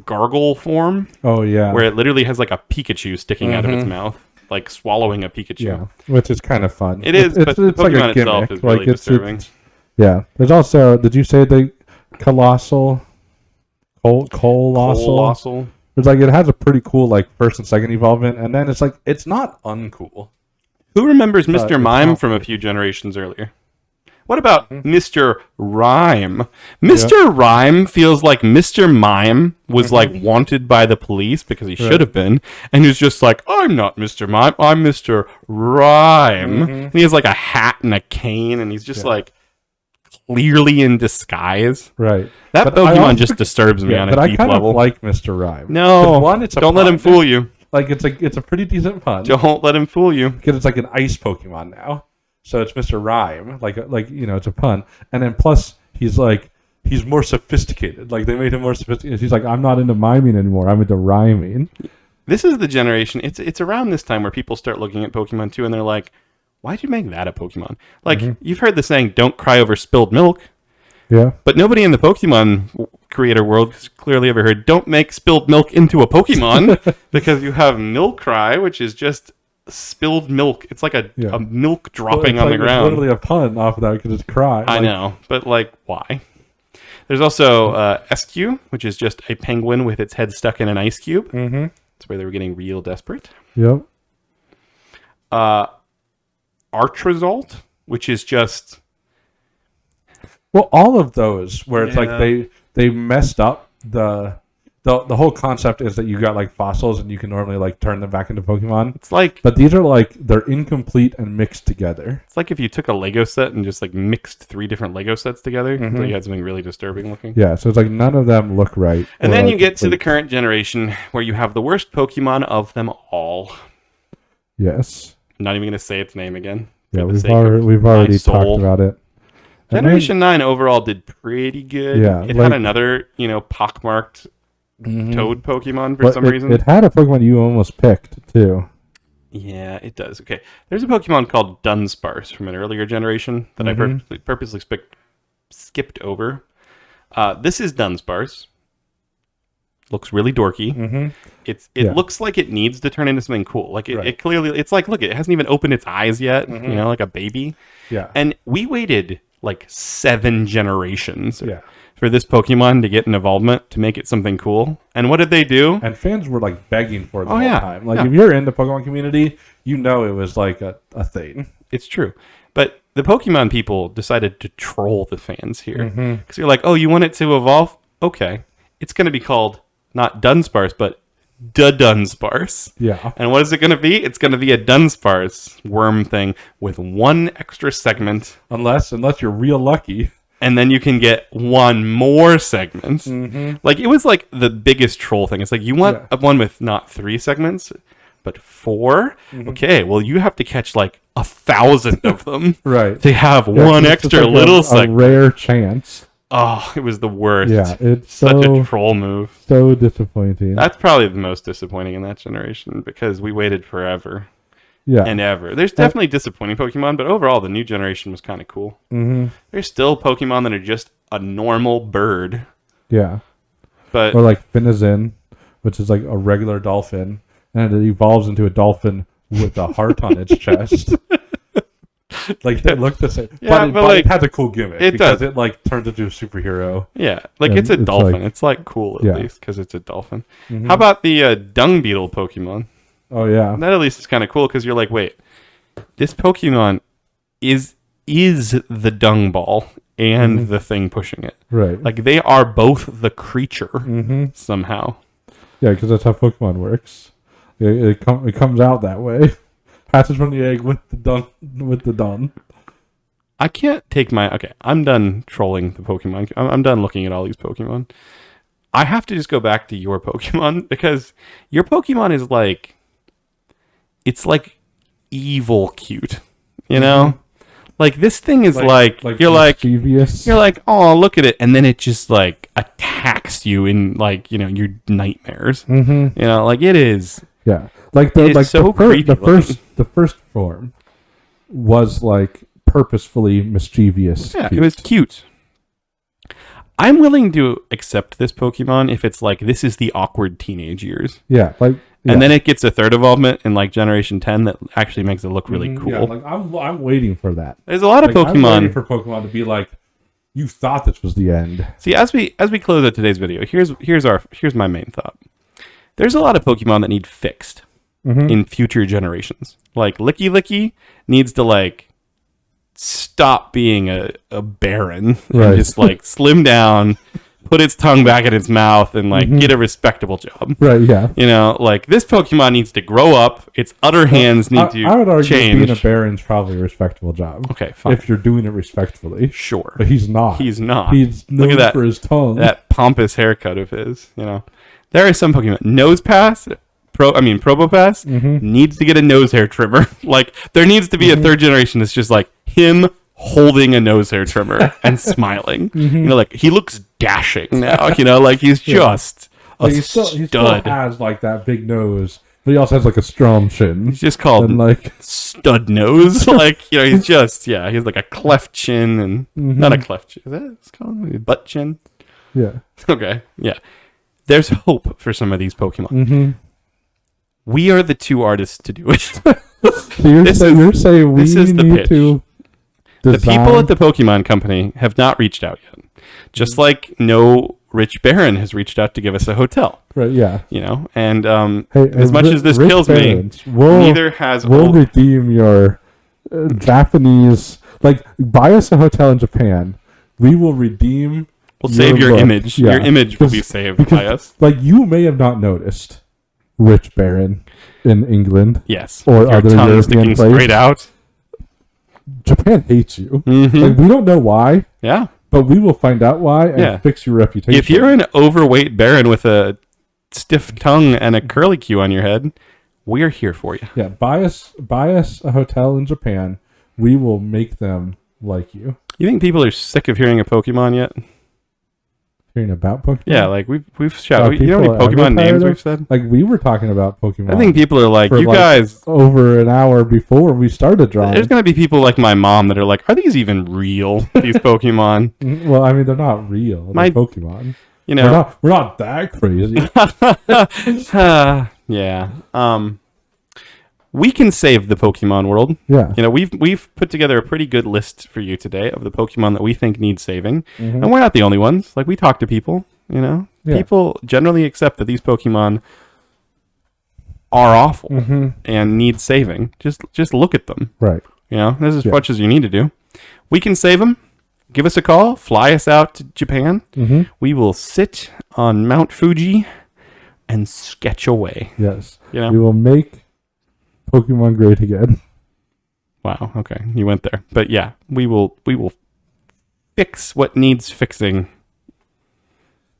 gargle form. Oh yeah, where it literally has like a Pikachu sticking out of its mouth, like swallowing a Pikachu. Yeah, which is kind of fun. It is, but the Pokemon like itself is really disturbing. Yeah, there's also. Did you say the colossal? Colossal. It's like it has a pretty cool like first and second evolvement, and then it's like it's not uncool. Who remembers Mr. Mime from a few generations earlier? What about Mr. Rhyme? Mr. Rhyme feels like Mr. Mime was like wanted by the police because he should have been, and he's just like, I'm not Mr. Mime, I'm Mr. Rhyme. And he has like a hat and a cane, and he's just like clearly in disguise. Right. That Pokemon just disturbs me on a deep level. But I kind of like Mr. Rhyme. No, don't let him fool you. Like it's a pretty decent pun. Don't let him fool you. Because it's like an ice Pokemon now. So it's Mr. Rhyme, like it's a pun, and then plus he's more sophisticated. Like they made him more sophisticated. He's like, I'm not into miming anymore. I'm into rhyming. This is the generation. It's around this time where people start looking at Pokemon too, and they're like, why'd you make that a Pokemon? Like you've heard the saying, "Don't cry over spilled milk." Yeah. But nobody in the Pokemon creator world has clearly ever heard, "Don't make spilled milk into a Pokemon," because you have Milcry, which is just spilled milk. It's like a milk dropping on the ground. It's literally a pun off of that because it's cry. I know, but like, why? There's also SQ, which is just a penguin with its head stuck in an ice cube. That's where they were getting real desperate. Yep. Artrazalt, which is just... Well, all of those where it's like they messed up the whole concept is that you got like fossils and you can normally like turn them back into Pokemon. It's like, but these are like they're incomplete and mixed together. It's like if you took a Lego set and just like mixed 3 different Lego sets together, so you had something really disturbing looking. Yeah, so it's like none of them look right. And then you get to the current generation where you have the worst Pokemon of them all. Yes. I'm not even going to say its name again. Yeah, we've already talked about it. Generation 9 overall did pretty good. Yeah, it had another, pockmarked Toad Pokemon for some reason. It had a Pokemon you almost picked, too. Yeah, it does. Okay. There's a Pokemon called Dunsparce from an earlier generation that I purposely skipped over. This is Dunsparce. Looks really dorky. It looks like it needs to turn into something cool. Like it clearly, it's like, look, it hasn't even opened its eyes yet, like a baby. Yeah. And we waited like 7 generations for this Pokemon to get an evolvement to make it something cool. And what did they do? And fans were like begging for it the whole time. Like if you're in the Pokemon community, it was like a thing. It's true. But the Pokemon people decided to troll the fans here. Because you're like, oh, you want it to evolve? Okay. It's going to be called not Dunsparce, but Dunsparce. Yeah. And what is it going to be? It's going to be a Dunsparce worm thing with 1 extra segment. Unless you're real lucky. And then you can get 1 more segment. Like, it was like the biggest troll thing. It's like, you want one with not 3 segments, but 4? Okay, well, you have to catch like 1,000 of them. Right. To have 1 extra like little segment. A rare chance. Oh, it was the worst. Yeah, it's such a troll move. So disappointing. That's probably the most disappointing in that generation because we waited forever. Yeah. And ever. There's definitely disappointing Pokemon, but overall the new generation was kind of cool. There's still Pokemon that are just a normal bird. Yeah. But or like Finazin, which is like a regular dolphin, and it evolves into a dolphin with a heart on its chest. Like they look the same. Yeah, but like, it has a cool gimmick. It because does. It like turns into a superhero. Yeah, like And it's a dolphin. like- It's like cool at Yeah. least because it's a dolphin. Mhm. How about the dung beetle Pokemon? Oh yeah. That at least is kind of cool because you're like, wait, this Pokemon is the dung ball and the thing pushing it. Right. Like they are both the creature Mm-hmm. somehow. Yeah, because that's how Pokemon works. It comes out that way. Hatches from the egg with the dun. With the dun. I can't take my... Okay, I'm done trolling the Pokemon. I'm done looking at all these Pokemon. I have to just go back to your Pokemon because your Pokemon is like... It's like evil cute. You know? Like this thing is like you're mischievous. you're like, oh, look at it, and then it just like attacks you in like, you know, your nightmares. Mm-hmm. You know, like it is. Yeah, like the It is like so the first form was like purposefully mischievous. Yeah, cute. it was cute. I'm willing to accept this Pokemon if it's like this is the awkward teenage years. Yeah, like. Yeah. And then it gets a third evolvement in like Generation 10 that actually makes it look really cool. Yeah, like I'm waiting for that. There's a lot of I'm Pokemon. waiting for Pokemon to be like, you thought this was the end. See, as we close out today's video, here's my main thought. There's a lot of Pokemon that need fixed in future generations. Like Licky Licky needs to like stop being a Baron and just like slim down, put its tongue back in its mouth, and like get a respectable job. Right, yeah. You know, like this Pokemon needs to grow up. Its other hands need to I would argue change. being a Baron's probably a respectable job. Okay, fine. If you're doing it respectable. Sure. But he's not. He's not. He's known Look at that, for his tongue. that pompous haircut of his. You know, there are some Pokemon. Nosepass, Probopass needs to get a nose hair trimmer. Like there needs to be a third generation that's just like him holding a nose hair trimmer and smiling. You know, like he looks dashing now. You know, like he's just a he stud. still has like that big nose, but he also has like a strong chin. He's just called and like stud nose. Like, you know, he's just he's like a cleft chin and not a cleft chin. Is that it's called a butt chin? Yeah. Okay. Yeah. There's hope for some of these Pokemon. We are the two artists to do it. So you're saying we need pitch. to The design? people at the Pokemon Company have not reached out yet. Just like no rich baron has reached out to give us a hotel. Right, yeah. You know, and Hey, as much as this rich kills barons, me, we'll neither has redeem your Japanese. Like, buy us a hotel in Japan. We will redeem. We'll save your look. image. Yeah. Your image will be saved by us. Like, you may have not noticed rich baron in England. Yes. Or your other tongue European sticking place. straight out. Japan hates you. Mm-hmm. Like, we don't know why, Yeah. but we will find out why and fix your reputation. If you're an overweight baron with a stiff tongue and a curlicue on your head, we're here for you. Yeah, buy us a hotel in Japan. We will make them like you. You think people are sick of hearing a Pokemon yet? Hearing about Pokemon? Yeah, like we've shouted. You know how many people Pokemon ever names tired we've of- said? Like, we were talking about Pokemon. I think people are like, for, you like, guys. over an hour before we started drawing. There's gonna be people like my mom that are like, are these even real? These Pokemon? Well, I mean, they're not real. They're My- Pokemon. You know? We're not that crazy. Yeah. We can save the Pokemon world. Yeah. You know, we've put together a pretty good list for you today of the Pokemon that we think need saving, Mm-hmm. and we're not the only ones. Like we talk to people. You know, people generally accept that these Pokemon are awful and need saving. Just look at them. Right. You know, there's as much as you need to do. We can save them. Give us a call. Fly us out to Japan. Mm-hmm. We will sit on Mount Fuji and sketch away. Yes. You know? We will make Pokemon great again. Wow. Okay, you went there, but yeah, we will fix what needs fixing.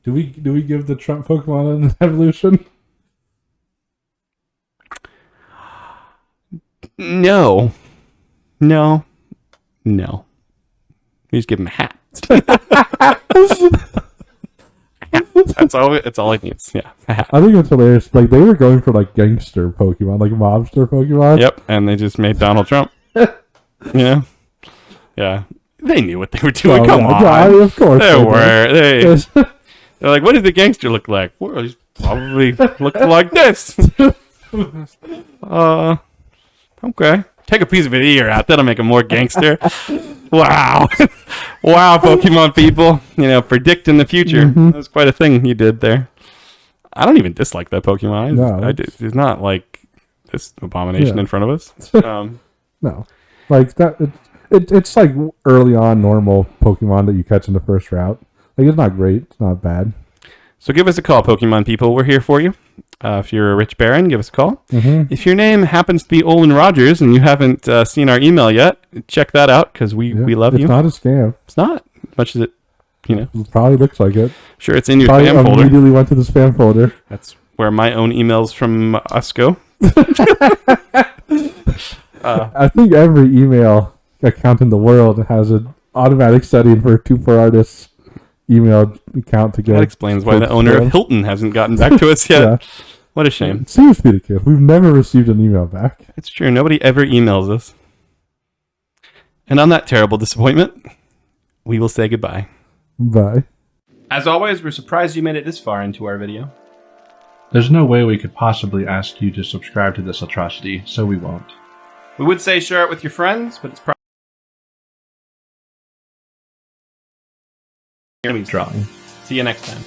Do we give the Trump Pokemon an evolution? No. No. We just give him a hat. That's all it needs. Yeah, a hat. I think it's hilarious. Like, they were going for like gangster Pokemon, like mobster Pokemon. Yep, and they just made Donald Trump. Yeah. They knew what they were doing. Come on. Yeah, of course. They did. were. Yes. They're like, what does the gangster look like? Well, he's probably looks like this. Okay. Take a piece of his ear out. That'll make him more gangster. Wow. Wow, Pokemon people. Predicting the future. That was quite a thing you did there. I don't even dislike that Pokemon. No. It's not like this abomination in front of us. No. Like that. It's like early on normal Pokemon that you catch in the first route. Like, it's not great. It's not bad. So give us a call, Pokemon people. We're here for you. If you're a rich baron, give us a call. If your name happens to be Olin Rogers and you haven't seen our email yet, check that out because we love you. It's not a scam. It's not. Much as it, It probably looks like it. Sure, it's in your spam folder. Immediately went to the spam folder. That's where my own emails from us go. I think every email account in the world has an automatic setting for 2-4-Artists email account to get. That explains why the owner of Hilton hasn't gotten back to us yet. What a shame. It seems to be the case. We've never received an email back. It's true. Nobody ever emails us. And on that terrible disappointment, we will say goodbye. Bye. As always, we're surprised you made it this far into our video. There's no way we could possibly ask you to subscribe to this atrocity, so we won't. We would say share it with your friends, but it's probably drawing. See you next time.